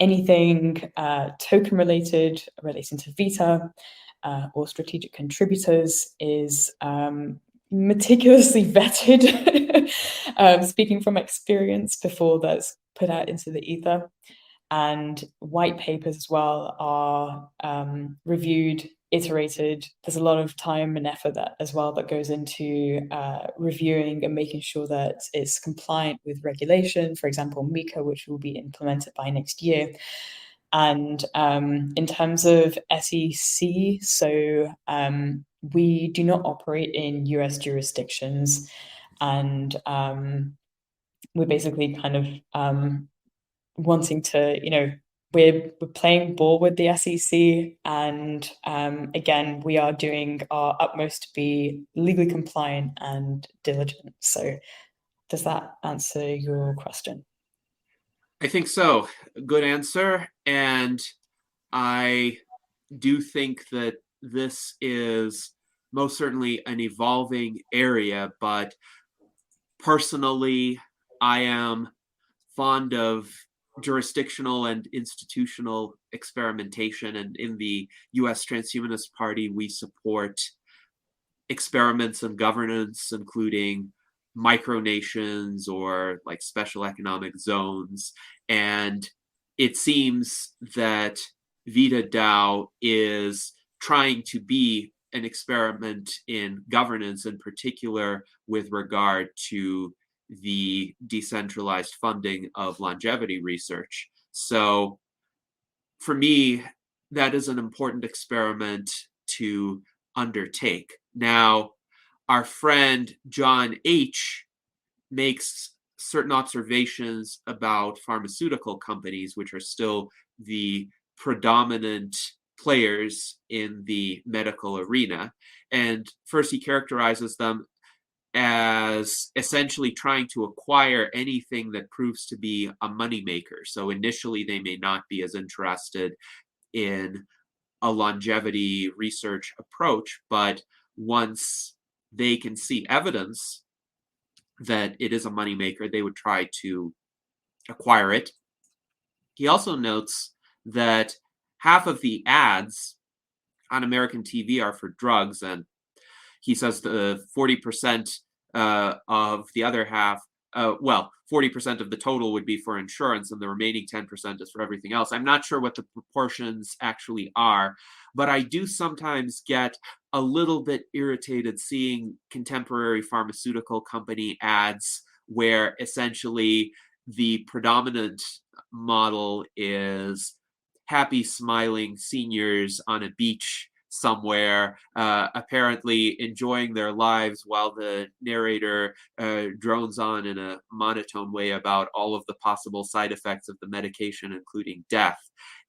anything token related relating to Vita or strategic contributors is meticulously vetted, speaking from experience, before that's put out into the ether. And white papers as well are reviewed, iterated. There's a lot of time and effort that goes into reviewing and making sure that it's compliant with regulation, for example, MiCA, which will be implemented by next year. And in terms of SEC, so we do not operate in US jurisdictions, and we're basically kind of wanting to, we're playing ball with the SEC, and again, we are doing our utmost to be legally compliant and diligent. So does that answer your question? I think so. Good answer. And I do think that this is most certainly an evolving area, but personally, I am fond of jurisdictional and institutional experimentation. And in the US Transhumanist Party, we support experiments in governance, including micronations or like special economic zones. And it seems that VitaDAO is trying to be an experiment in governance, in particular with regard to the decentralized funding of longevity research. So for me, that is an important experiment to undertake. Now, our friend John H. makes certain observations about pharmaceutical companies, which are still the predominant players in the medical arena. And first, he characterizes them as essentially trying to acquire anything that proves to be a moneymaker. So initially, they may not be as interested in a longevity research approach, but once they can see evidence that it is a moneymaker, they would try to acquire it. He also notes that half of the ads on American TV are for drugs, and he says the 40% of the other half, 40% of the total would be for insurance, and the remaining 10% is for everything else. I'm not sure what the proportions actually are, but I do sometimes get a little bit irritated seeing contemporary pharmaceutical company ads where essentially the predominant model is happy, smiling seniors on a beach somewhere, apparently enjoying their lives while the narrator drones on in a monotone way about all of the possible side effects of the medication, including death.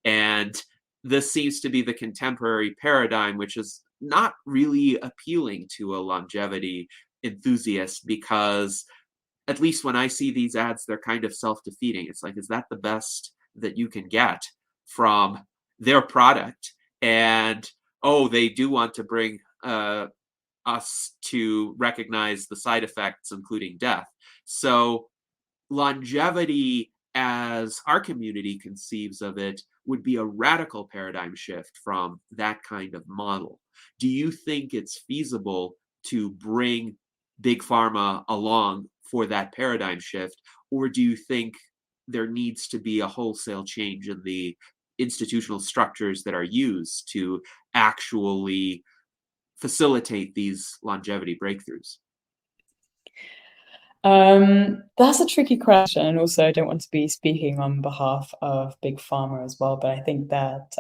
And this seems to be the contemporary paradigm, which is not really appealing to a longevity enthusiast, because at least when I see these ads, they're kind of self-defeating. It's like, is that the best that you can get from their product? And oh, they do want to bring us to recognize the side effects, including death. So longevity, as our community conceives of it, would be a radical paradigm shift from that kind of model. Do you think it's feasible to bring big pharma along for that paradigm shift, or do you think there needs to be a wholesale change in the institutional structures that are used to actually facilitate these longevity breakthroughs? That's a tricky question, and also I don't want to be speaking on behalf of big pharma as well, but I think that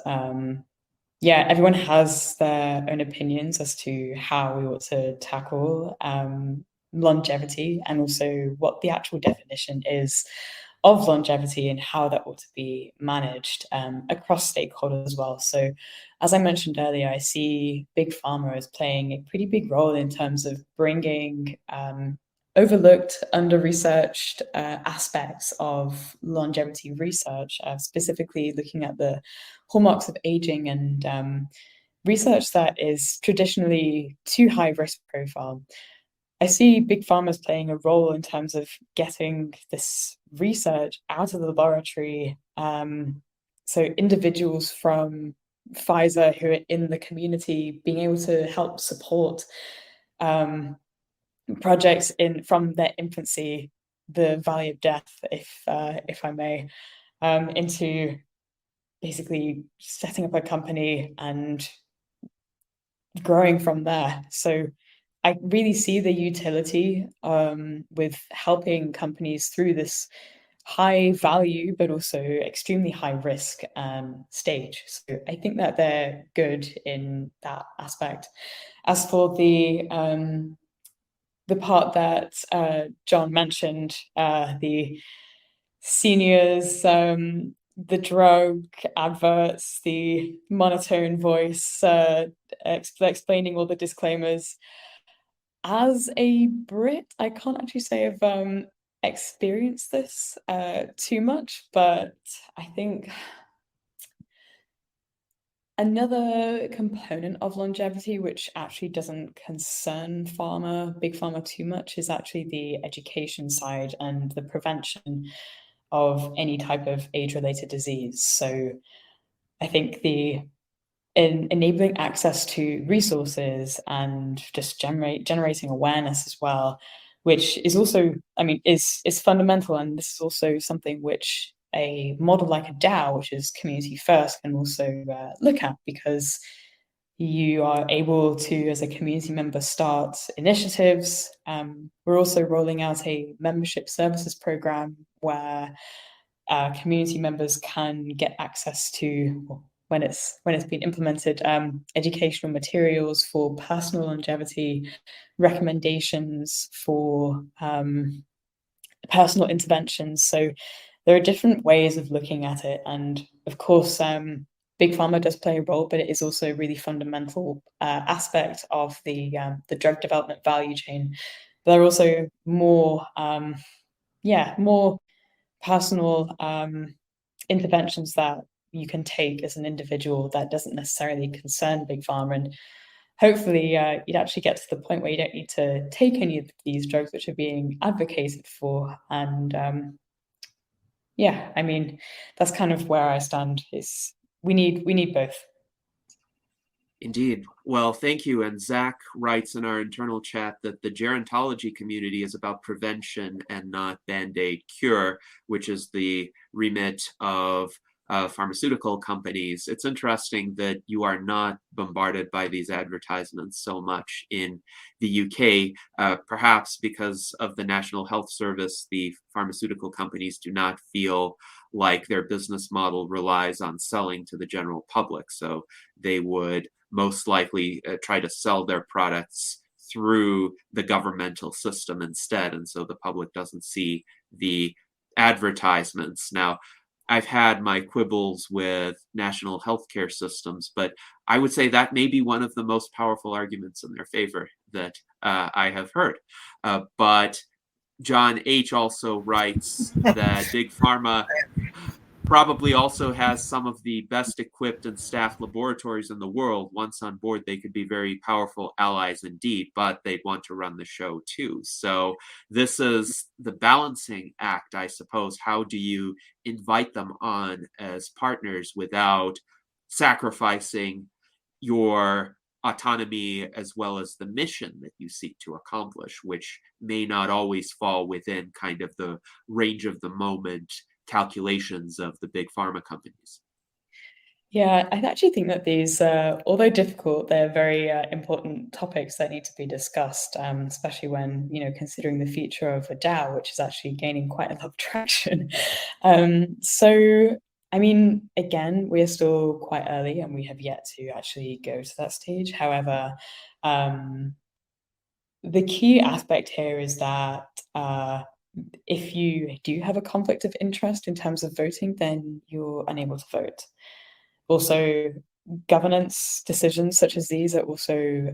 everyone has their own opinions as to how we ought to tackle longevity, and also what the actual definition is of longevity and how that ought to be managed across stakeholders as well. So as I mentioned earlier, I see big pharma as playing a pretty big role in terms of bringing overlooked, under-researched aspects of longevity research, specifically looking at the hallmarks of aging and research that is traditionally too high risk profile. I see big pharma playing a role in terms of getting this research out of the laboratory. So individuals from Pfizer who are in the community being able to help support projects from their infancy the valley of death, if I may, into basically setting up a company and growing from there. So I really see the utility with helping companies through this high value but also extremely high risk stage. So I think that they're good in that aspect. As for the part that John mentioned, the seniors, the drug adverts, the monotone voice, explaining all the disclaimers. As a Brit, I can't actually say I've experienced this too much, but I think another component of longevity, which actually doesn't concern big pharma too much, is actually the education side and the prevention of any type of age-related disease. So I think in enabling access to resources and just generating awareness as well, which is also, I mean, is fundamental. And this is also something which a model like a DAO, which is community first, can also look at, because you are able to, as a community member, start initiatives. We're also rolling out a membership services program where community members can get access to, when it's been implemented, educational materials for personal longevity, recommendations for personal interventions. So there are different ways of looking at it, and of course, big pharma does play a role, but it is also a really fundamental aspect of the drug development value chain. There are also more personal interventions that you can take as an individual that doesn't necessarily concern big pharma. And hopefully you'd actually get to the point where you don't need to take any of these drugs which are being advocated for. And I mean, that's kind of where I stand. Is we need both. Indeed. Well, thank you. And Zach writes in our internal chat that the gerontology community is about prevention and not band-aid cure, which is the remit of pharmaceutical companies. It's interesting that you are not bombarded by these advertisements so much in the UK, perhaps because of the National Health Service. The pharmaceutical companies do not feel like their business model relies on selling to the general public. So they would most likely try to sell their products through the governmental system instead. And so the public doesn't see the advertisements. Now, I've had my quibbles with national healthcare systems, but I would say that may be one of the most powerful arguments in their favor that I have heard. But John H. also writes that Big Pharma probably also has some of the best equipped and staffed laboratories in the world. Once on board, they could be very powerful allies indeed, but they'd want to run the show too. So this is the balancing act, I suppose. How do you invite them on as partners without sacrificing your autonomy as well as the mission that you seek to accomplish, which may not always fall within kind of the range of the moment calculations of the big pharma companies? Yeah, I actually think that these, although difficult, they're very important topics that need to be discussed, especially when, considering the future of a DAO, which is actually gaining quite a lot of traction. So, I mean, again, we're still quite early and we have yet to actually go to that stage. However, the key aspect here is that if you do have a conflict of interest in terms of voting, then you're unable to vote. Also, governance decisions such as these are also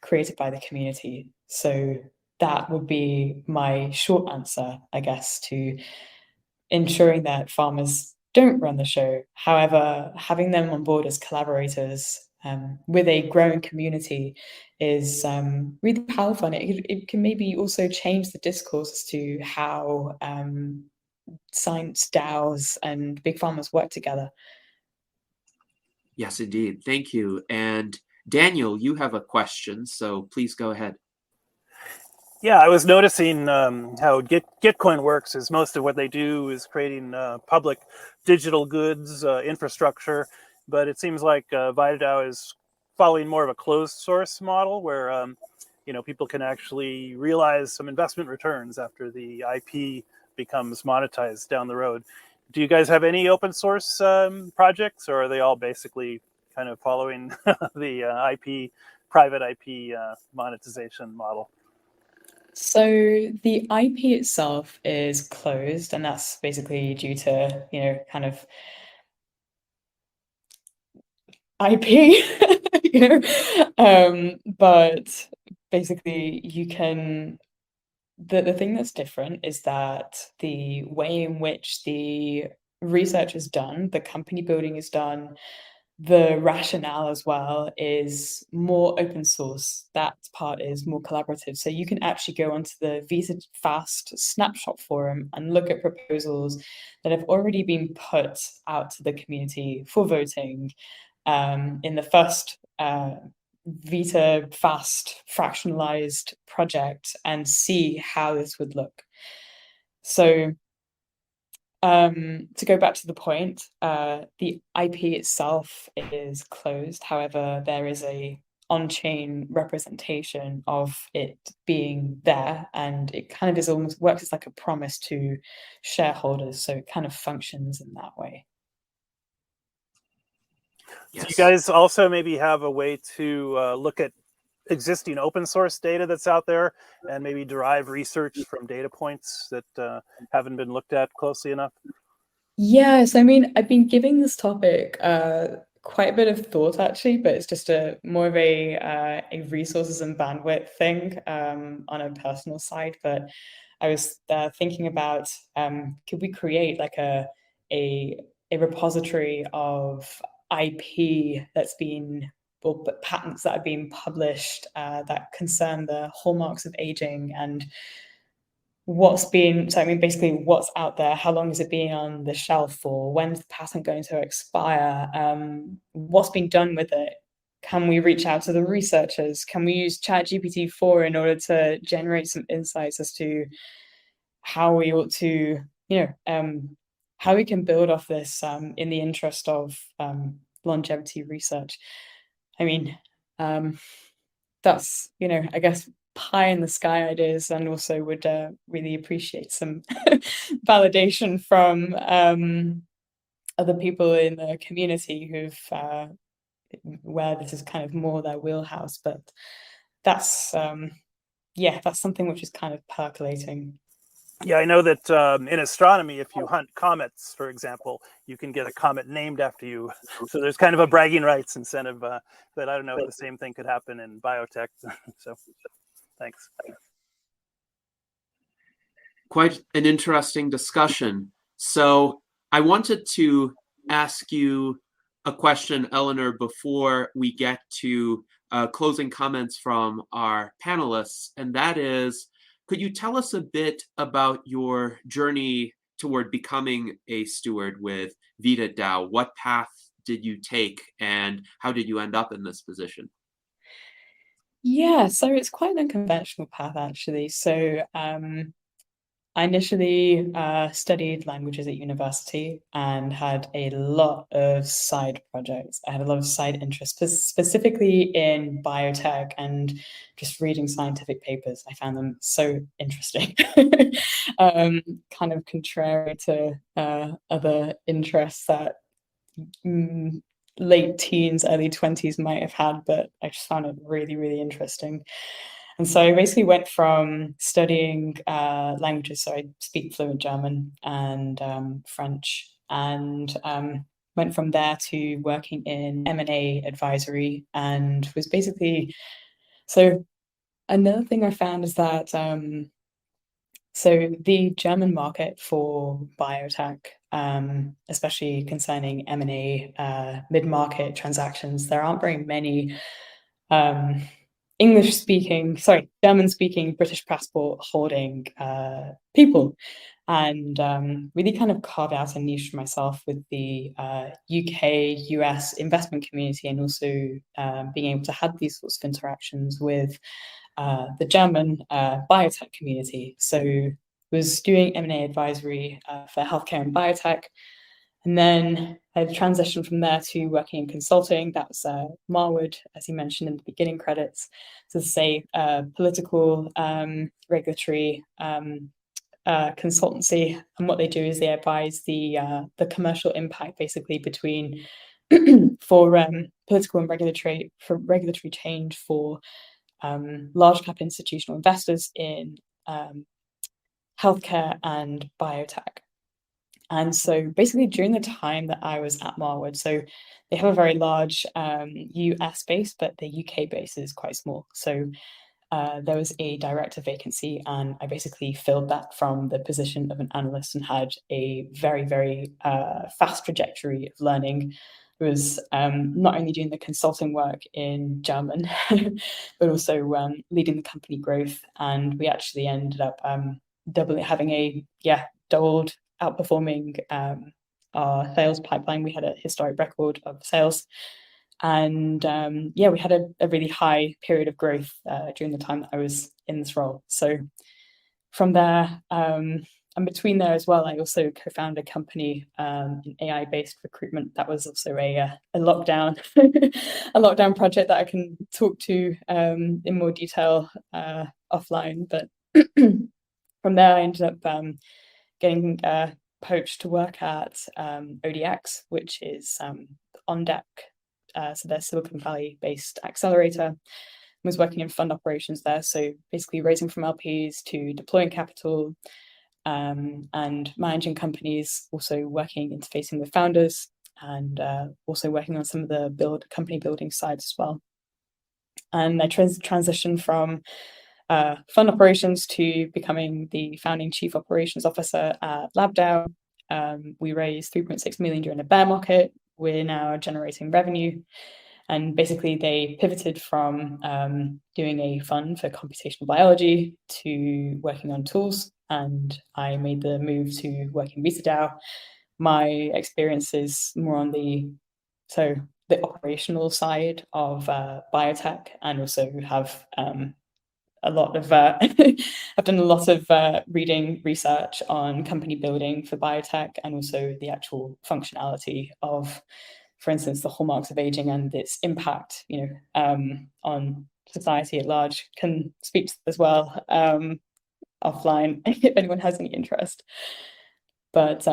created by the community. So that would be my short answer, I guess, to ensuring that farmers don't run the show. However, having them on board as collaborators with a growing community is really powerful, and it can maybe also change the discourse as to how science DAOs and big farmers work together. Yes, indeed. Thank you. And Daniel, you have a question, so please go ahead. Yeah, I was noticing how Gitcoin works. Is most of what they do is creating public digital goods infrastructure, but it seems like VitaDAO is following more of a closed source model where people can actually realize some investment returns after the IP becomes monetized down the road. Do you guys have any open source projects, or are they all basically kind of following the private IP monetization model? So the IP itself is closed, and that's basically due to, kind of IP, but basically the thing that's different is that the way in which the research is done, the company building is done, the rationale as well is more open source. That part is more collaborative. So you can actually go onto the Visa Fast Snapshot forum and look at proposals that have already been put out to the community for voting in the first Vita Fast fractionalized project and see how this would look. So to go back to the point, the IP itself is closed. However, there is a on-chain representation of it being there, and it kind of is almost works as like a promise to shareholders. So it kind of functions in that way. Yes. Do you guys also maybe have a way to look at existing open source data that's out there and maybe derive research from data points that haven't been looked at closely enough? Yes, I mean, I've been giving this topic quite a bit of thought actually, but it's just more of a resources and bandwidth thing on a personal side. But I was thinking about could we create like a repository of IP that's been or patents that have been published that concern the hallmarks of aging and basically what's out there, how long is it being on the shelf for, when's the patent going to expire, what's been done with it, can we reach out to the researchers, can we use ChatGPT-4 in order to generate some insights as to how we ought to, how we can build off this in the interest of longevity research. I mean, that's, I guess, pie in the sky ideas, and also would really appreciate some validation from other people in the community who've where this is kind of more their wheelhouse. But that's that's something which is kind of percolating. Yeah, I know that in astronomy, if you hunt comets, for example, you can get a comet named after you. So there's kind of a bragging rights incentive, but I don't know if the same thing could happen in biotech. So thanks. Quite an interesting discussion. So I wanted to ask you a question, Eleanor, before we get to closing comments from our panelists, and that is, could you tell us a bit about your journey toward becoming a steward with VitaDAO? What path did you take, and how did you end up in this position? Yeah, so it's quite an unconventional path, actually. So I initially studied languages at university and had a lot of side projects. I had a lot of side interests, specifically in biotech and just reading scientific papers. I found them so interesting, kind of contrary to other interests that late teens, early 20s might have had, but I just found it really, really interesting. And so I basically went from studying languages, so I speak fluent German and French, and went from there to working in M&A advisory, and was basically, so another thing I found is that so the German market for biotech, especially concerning M&A mid-market transactions, there aren't very many German-speaking, British passport holding people, and really kind of carved out a niche for myself with the UK, US investment community, and also being able to have these sorts of interactions with the German biotech community. So was doing M&A advisory for healthcare and biotech. And then I transitioned from there to working in consulting. That was Marwood, as you mentioned in the beginning credits. So to say political, regulatory consultancy. And what they do is they advise the commercial impact basically between for political and regulatory change for large cap institutional investors in healthcare and biotech. And so basically during the time that I was at Marwood, so they have a very large US base, but the UK base is quite small. So there was a director vacancy, and I basically filled that from the position of an analyst and had a very, very fast trajectory of learning. I was not only doing the consulting work in German, but also leading the company growth. And we actually ended up doubled, outperforming our sales pipeline. We had a historic record of sales. And we had a really high period of growth during the time that I was in this role. So from there, and between there as well, I also co-founded a company in AI-based recruitment. That was also a lockdown, a lockdown project that I can talk to in more detail offline. But from there, I ended up getting poached to work at ODX, which is on deck. So they're Silicon Valley-based accelerator. Was working in fund operations there, so basically raising from LPs to deploying capital and managing companies, also interfacing with founders, and also working on some of the company building sides as well. And I transitioned from fund operations to becoming the founding chief operations officer at LabDAO. We raised 3.6 million during the bear market. We're now generating revenue. And basically, they pivoted from doing a fund for computational biology to working on tools. And I made the move to working VitaDAO. My experience is more on the operational side of biotech, and also have a lot of I've done a lot of reading research on company building for biotech, and also the actual functionality of, for instance, the hallmarks of aging and its impact, on society at large. Can speak to as well offline if anyone has any interest. But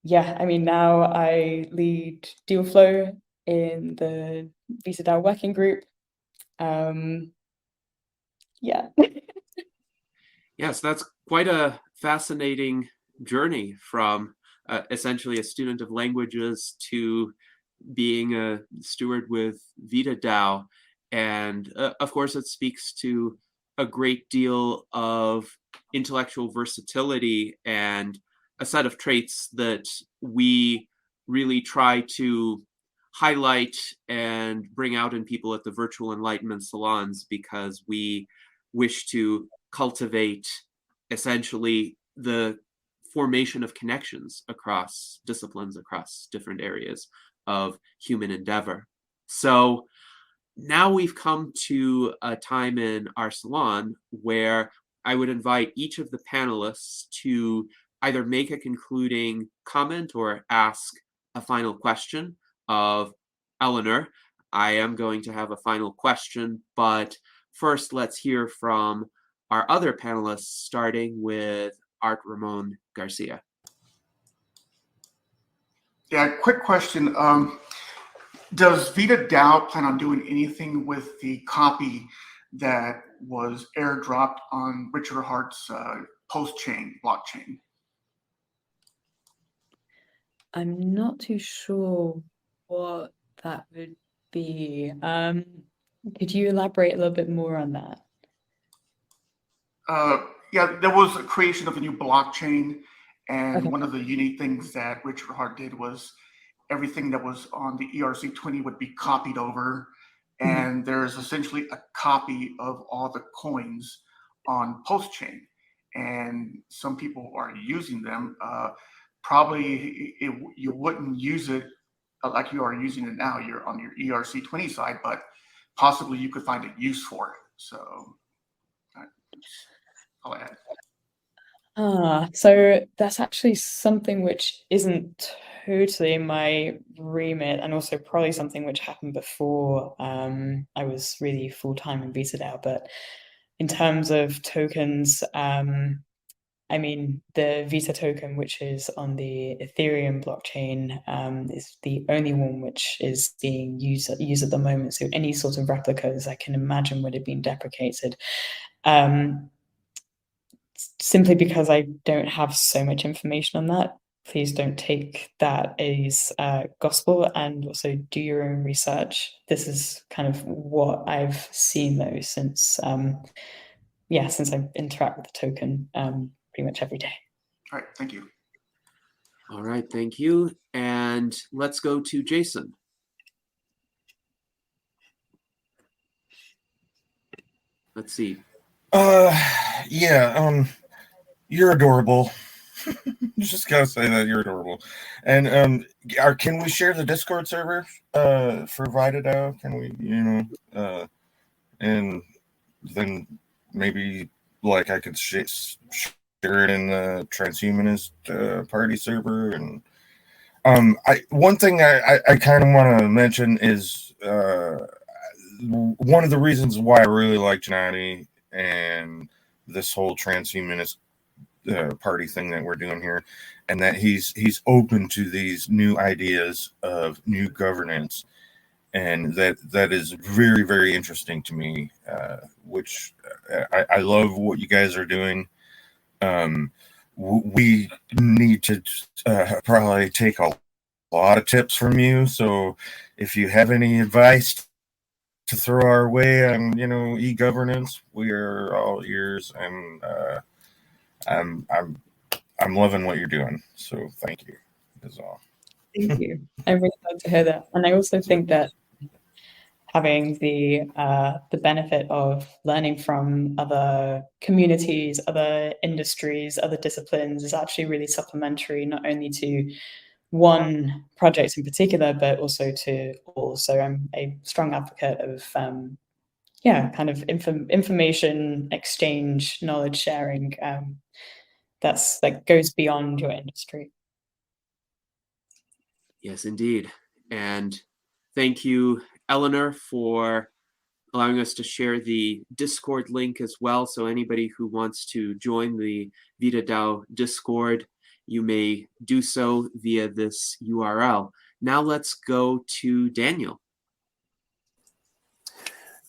now I lead deal flow in the VitaDAO working group. Yes, that's quite a fascinating journey from essentially a student of languages to being a steward with VitaDAO. And of course, it speaks to a great deal of intellectual versatility and a set of traits that we really try to highlight and bring out in people at the virtual enlightenment salons, because we wish to cultivate essentially the formation of connections across disciplines, across different areas of human endeavor. So now we've come to a time in our salon where I would invite each of the panelists to either make a concluding comment or ask a final question of Eleanor. I am going to have a final question, but first let's hear from our other panelists, starting with Art Ramon Garcia. Yeah, quick question. Does VitaDAO plan on doing anything with the copy that was airdropped on Richard Hart's post-chain blockchain? I'm not too sure what that would be. Could you elaborate a little bit more on that? There was a creation of a new blockchain, and Okay. one of the unique things that Richard Hart did was everything that was on the ERC20 would be copied over, and there's essentially a copy of all the coins on post-chain, and some people are using them. Probably you wouldn't use it like you are using it now. You're on your ERC20 side, but possibly you could find a use for it. So that's all I had. So that's actually something which isn't totally in my remit, and also probably something which happened before I was really full-time in VitaDAO. But in terms of tokens, I mean, the Vita token, which is on the Ethereum blockchain, is the only one which is being used at the moment. So any sort of replicas I can imagine would have been deprecated. Simply because I don't have so much information on that. Please don't take that as gospel, and also do your own research. This is kind of what I've seen though since since I interact with the token pretty much every day. All right, thank you. All right, thank you. And let's go to Jason. Let's see. Yeah, you're adorable. Just gotta say that you're adorable. And can we share the Discord server for VitaDAO? Can we, and then maybe like I could share it in the transhumanist party server. And one thing I kind of want to mention is one of the reasons why I really like Johnny and this whole transhumanist party thing that we're doing here, and that he's open to these new ideas of new governance, and that is very, very interesting to me, which I love what you guys are doing. We need to probably take a lot of tips from you, so if you have any advice to throw our way on e-governance, we are all ears. And I'm loving what you're doing, so thank you. That's all. Thank you. I'm really glad to hear that. And I also think that having the benefit of learning from other communities, other industries, other disciplines is actually really supplementary, not only to one project in particular, but also to all. So I'm a strong advocate of kind of information exchange, knowledge sharing. That goes beyond your industry. Yes, indeed. And thank you, Eleanor, for allowing us to share the Discord link as well. So anybody who wants to join the VitaDAO Discord, you may do so via this URL. Now let's go to Daniel.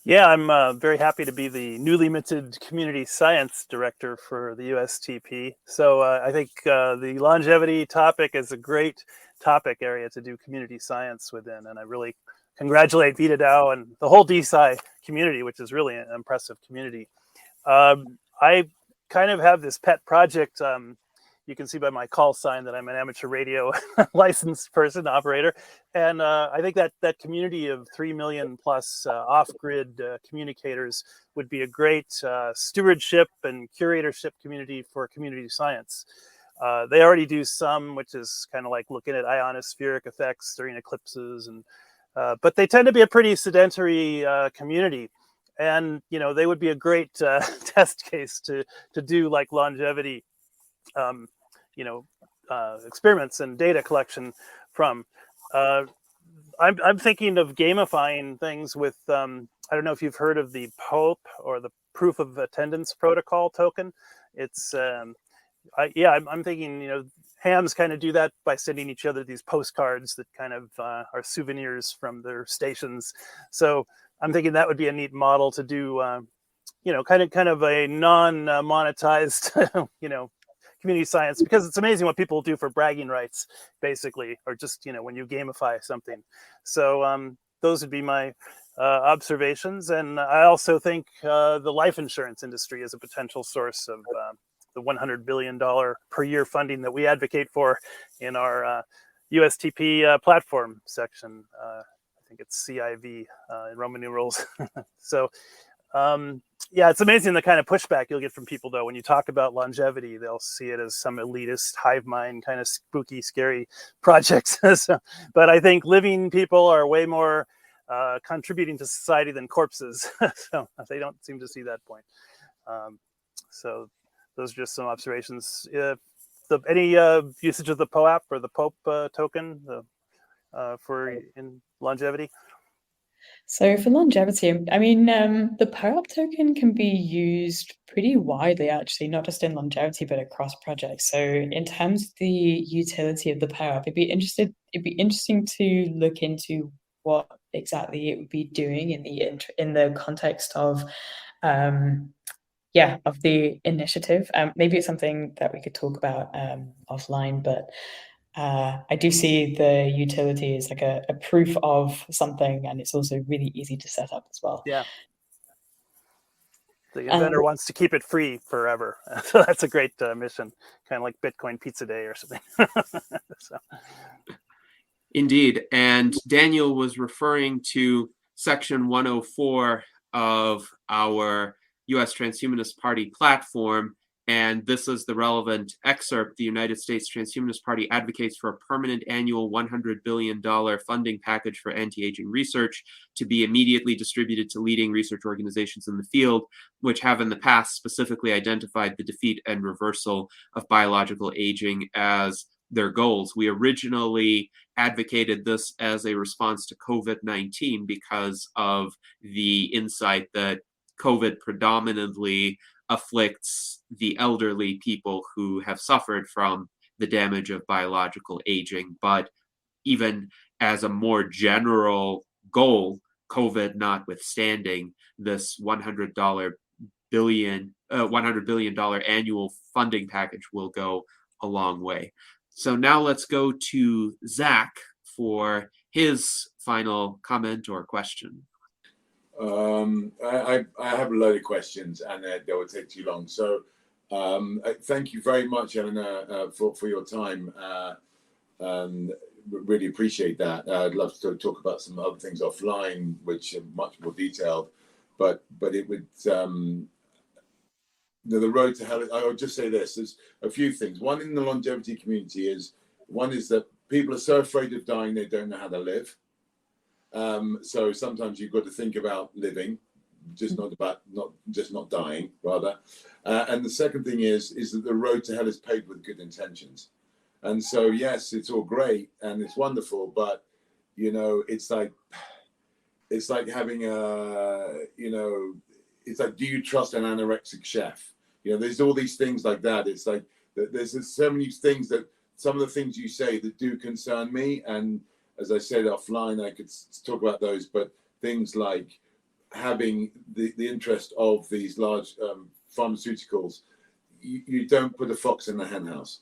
Yeah, I'm very happy to be the newly minted community science director for the USTP. So I think the longevity topic is a great topic area to do community science within. And I really congratulate VitaDAO and the whole DeSci community, which is really an impressive community. I kind of have this pet project. You can see by my call sign that I'm an amateur radio licensed person, operator. And I think that community of 3 million plus off-grid communicators would be a great stewardship and curatorship community for community science. They already do some, which is kind of like looking at ionospheric effects during eclipses, and but they tend to be a pretty sedentary community. And they would be a great test case to do like longevity experiments and data collection from. I'm thinking of gamifying things with, I don't know if you've heard of the POAP, or the Proof of Attendance Protocol token. It's, I'm thinking, hams kind of do that by sending each other these postcards that kind of are souvenirs from their stations. So I'm thinking that would be a neat model to do, kind of a non-monetized, community science, because it's amazing what people do for bragging rights, basically, or just when you gamify something. So those would be my observations. And I also think the life insurance industry is a potential source of the $100 billion per year funding that we advocate for in our USTP platform section. I think it's CIV in Roman numerals. So it's amazing the kind of pushback you'll get from people, though. When you talk about longevity, they'll see it as some elitist hive mind kind of spooky, scary projects. But I think living people are way more contributing to society than corpses. So they don't seem to see that point. So those are just some observations. Any usage of the POAP or the Pope token for in longevity? So for longevity, I mean, the POAP token can be used pretty widely, actually, not just in longevity, but across projects. So in terms of the utility of the POAP, it'd be interesting to look into what exactly it would be doing in the context of of the initiative. Maybe it's something that we could talk about offline, but I do see the utility as like a proof of something, and it's also really easy to set up as well. Yeah. The inventor wants to keep it free forever. So that's a great mission, kind of like Bitcoin Pizza Day or something. So. Indeed. And Daniel was referring to section 104 of our U.S. Transhumanist Party platform, and this is the relevant excerpt. The United States Transhumanist Party advocates for a permanent annual $100 billion funding package for anti-aging research to be immediately distributed to leading research organizations in the field, which have in the past specifically identified the defeat and reversal of biological aging as their goals. We originally advocated this as a response to COVID-19 because of the insight that COVID predominantly afflicts the elderly people who have suffered from the damage of biological aging. But even as a more general goal, COVID notwithstanding, this $100 billion annual funding package will go a long way. So now let's go to Zach for his final comment or question. I have a load of questions, and they will take too long. So thank you very much, Eleanor, for your time. And really appreciate that. I'd love to talk about some other things offline, which are much more detailed. But it would the road to hell. I would just say this: there's a few things. One in the longevity community is that people are so afraid of dying they don't know how to live. So sometimes you've got to think about living, not dying, rather. And the second thing is that the road to hell is paved with good intentions. And so yes, it's all great and it's wonderful, but it's like having it's like, do you trust an anorexic chef? There's all these things like that. It's like there's so many things that some of the things you say that do concern me, and as I said offline, I could talk about those, but things like having the interest of these large pharmaceuticals, you don't put a fox in the henhouse.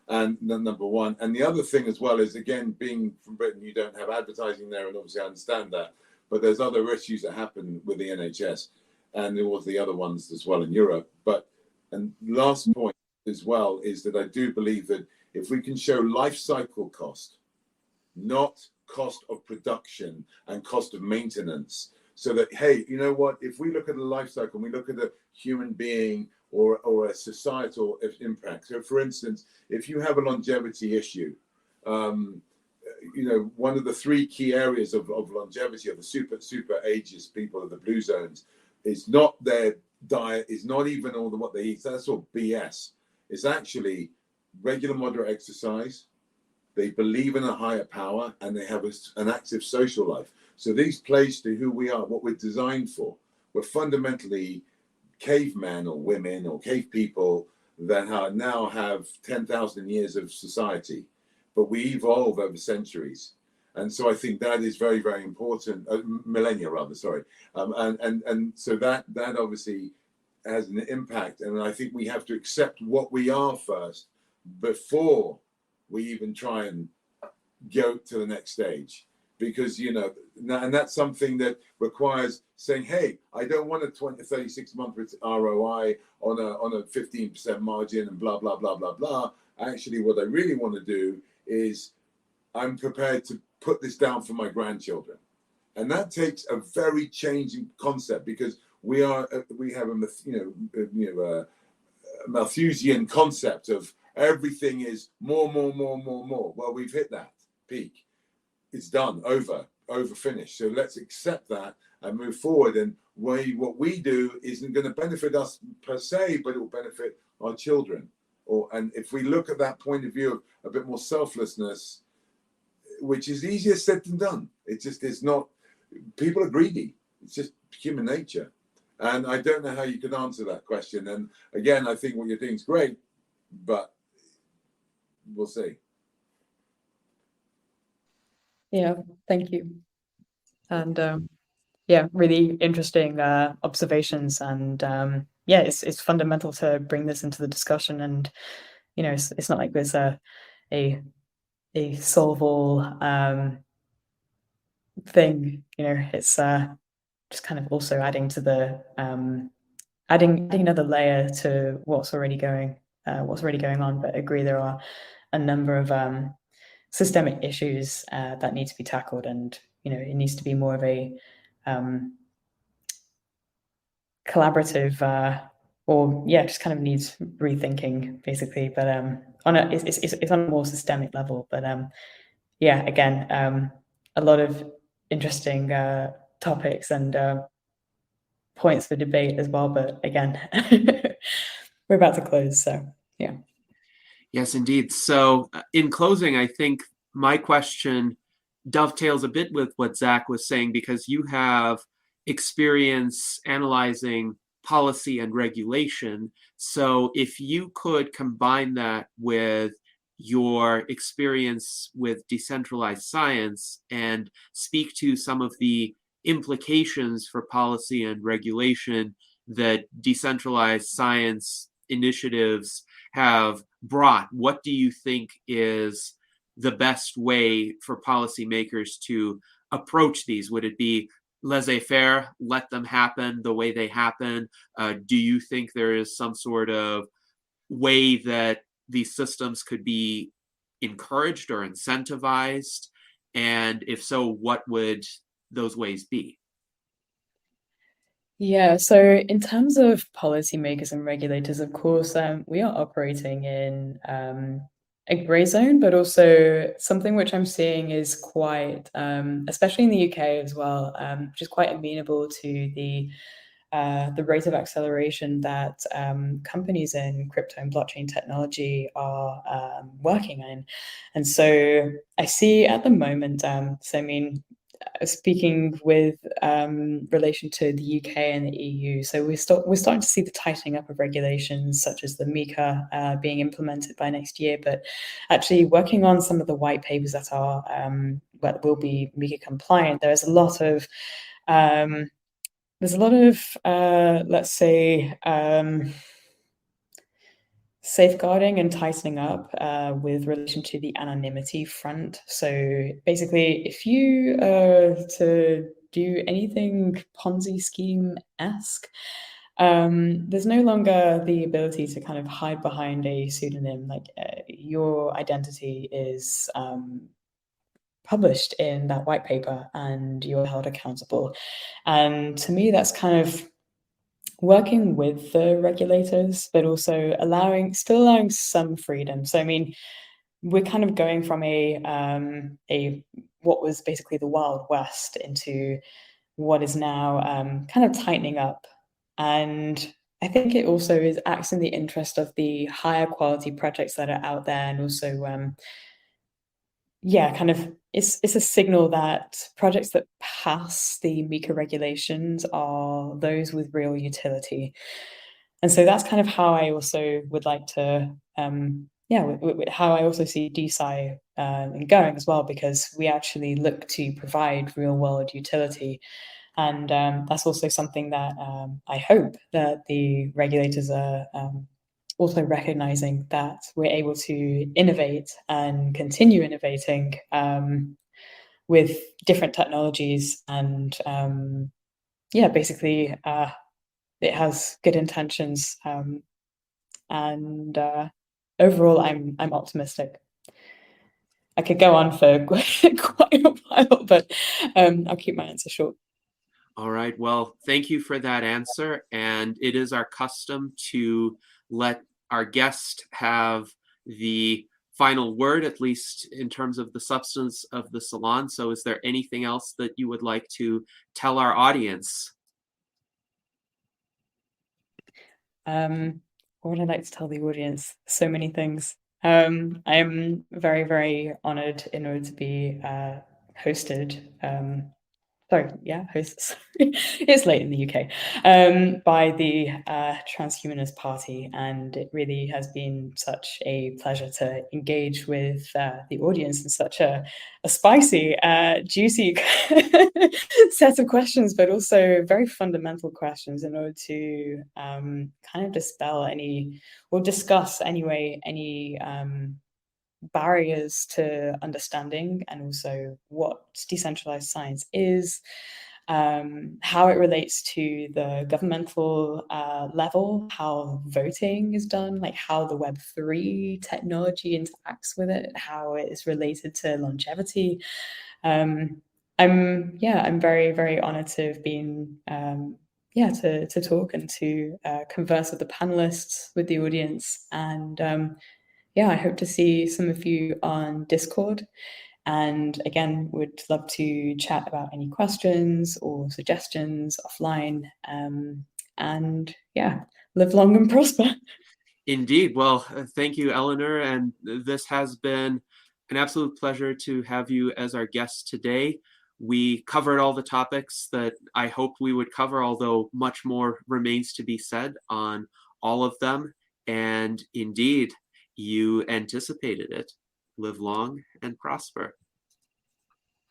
And number one. And the other thing as well is, again, being from Britain, you don't have advertising there, and obviously I understand that, but there's other issues that happen with the NHS, and there was the other ones as well in Europe. And last point as well is that I do believe that if we can show life cycle cost, not cost of production and cost of maintenance, so that, hey, you know what, if we look at a life cycle and we look at a human being or a societal impact. So for instance, if you have a longevity issue, one of the three key areas of longevity of the super ageist people of the blue zones is not their diet, is not even all what they eat. That's all BS. It's actually regular moderate exercise. They believe in a higher power, and they have an active social life. So these plays to who we are, what we're designed for. We're fundamentally cavemen or women or cave people that now have 10,000 years of society, but we evolve over centuries. And so I think that is very, very important, millennia rather, sorry. And so that obviously has an impact. And I think we have to accept what we are first before we even try and go to the next stage. Because, and that's something that requires saying, hey, I don't want a 36-month ROI on a 15% margin and blah, blah, blah, blah, blah. Actually, what I really want to do is I'm prepared to put this down for my grandchildren. And that takes a very changing concept, because we have a Malthusian concept of everything is more. Well, we've hit that peak. It's done, over. over finished. So let's accept that and move forward. And what we do isn't going to benefit us per se, but it will benefit our children. And if we look at that point of view of a bit more selflessness, which is easier said than done. It's not, people are greedy. It's just human nature. And I don't know how you can answer that question. And again, I think what you're doing is great, but we'll see. Yeah, thank you. And yeah, really interesting observations. And yeah, it's fundamental to bring this into the discussion. And it's not like there's a solve all thing. It's just kind of also adding to the adding another layer to what's already going on. But I agree, there are a number of systemic issues that need to be tackled, and it needs to be more of a collaborative, or just kind of needs rethinking, basically. But it's on a more systemic level. But yeah, again, a lot of interesting topics and points for debate as well. But again, we're about to close, so yeah. Yes, indeed. So in closing, I think my question dovetails a bit with what Zach was saying, because you have experience analyzing policy and regulation. So if you could combine that with your experience with decentralized science and speak to some of the implications for policy and regulation that decentralized science initiatives have brought, what do you think is the best way for policymakers to approach these? Would it be laissez-faire, let them happen the way they happen? Do you think there is some sort of way that these systems could be encouraged or incentivized? And if so, what would those ways be? Yeah, so in terms of policymakers and regulators, of course, we are operating in a gray zone, but also something which I'm seeing is quite, especially in the UK as well, which is quite amenable to the rate of acceleration that companies in crypto and blockchain technology are working in. And so I see at the moment, so I mean, speaking with relation to the UK and the EU, so we're starting to see the tightening up of regulations, such as the MiCA being implemented by next year, but actually working on some of the white papers that are that will be MiCA compliant. There's a lot of let's say, safeguarding and tightening up with relation to the anonymity front. So basically, if you to do anything Ponzi scheme-esque, there's no longer the ability to kind of hide behind a pseudonym. Like your identity is published in that white paper and you're held accountable. And to me, that's kind of working with the regulators, but also still allowing some freedom. So I mean, we're kind of going from a what was basically the Wild West into what is now kind of tightening up. And I think it also acts in the interest of the higher quality projects that are out there, and also kind of it's a signal that projects that pass the MiCA regulations are those with real utility. And so that's kind of how I also would like to, how I also see DeSci going as well, because we actually look to provide real world utility. And that's also something that I hope that the regulators are also recognizing, that we're able to innovate and continue innovating with different technologies. And basically, it has good intentions. And overall, I'm optimistic. I could go on for quite a while, but I'll keep my answer short. All right. Well, thank you for that answer. And it is our custom to let our guest have the final word, at least in terms of the substance of the salon. So is there anything else that you would like to tell our audience? What would I like to tell the audience? So many things. I'm very, very honored in order to be hosted. Sorry, it's late in the UK, by the Transhumanist Party, and it really has been such a pleasure to engage with the audience in such a spicy, juicy set of questions, but also very fundamental questions in order to kind of dispel any, or discuss anyway, any barriers to understanding, and also what decentralized science is, how it relates to the governmental level, how voting is done, like how the Web3 technology interacts with it, how it is related to longevity. I'm very, very honored to have been to talk and to converse with the panelists, with the audience, and I hope to see some of you on Discord. And again, would love to chat about any questions or suggestions offline. And live long and prosper. Indeed. Well, thank you, Eleanor. And this has been an absolute pleasure to have you as our guest today. We covered all the topics that I hoped we would cover, although much more remains to be said on all of them. And indeed, you anticipated it. Live long and prosper.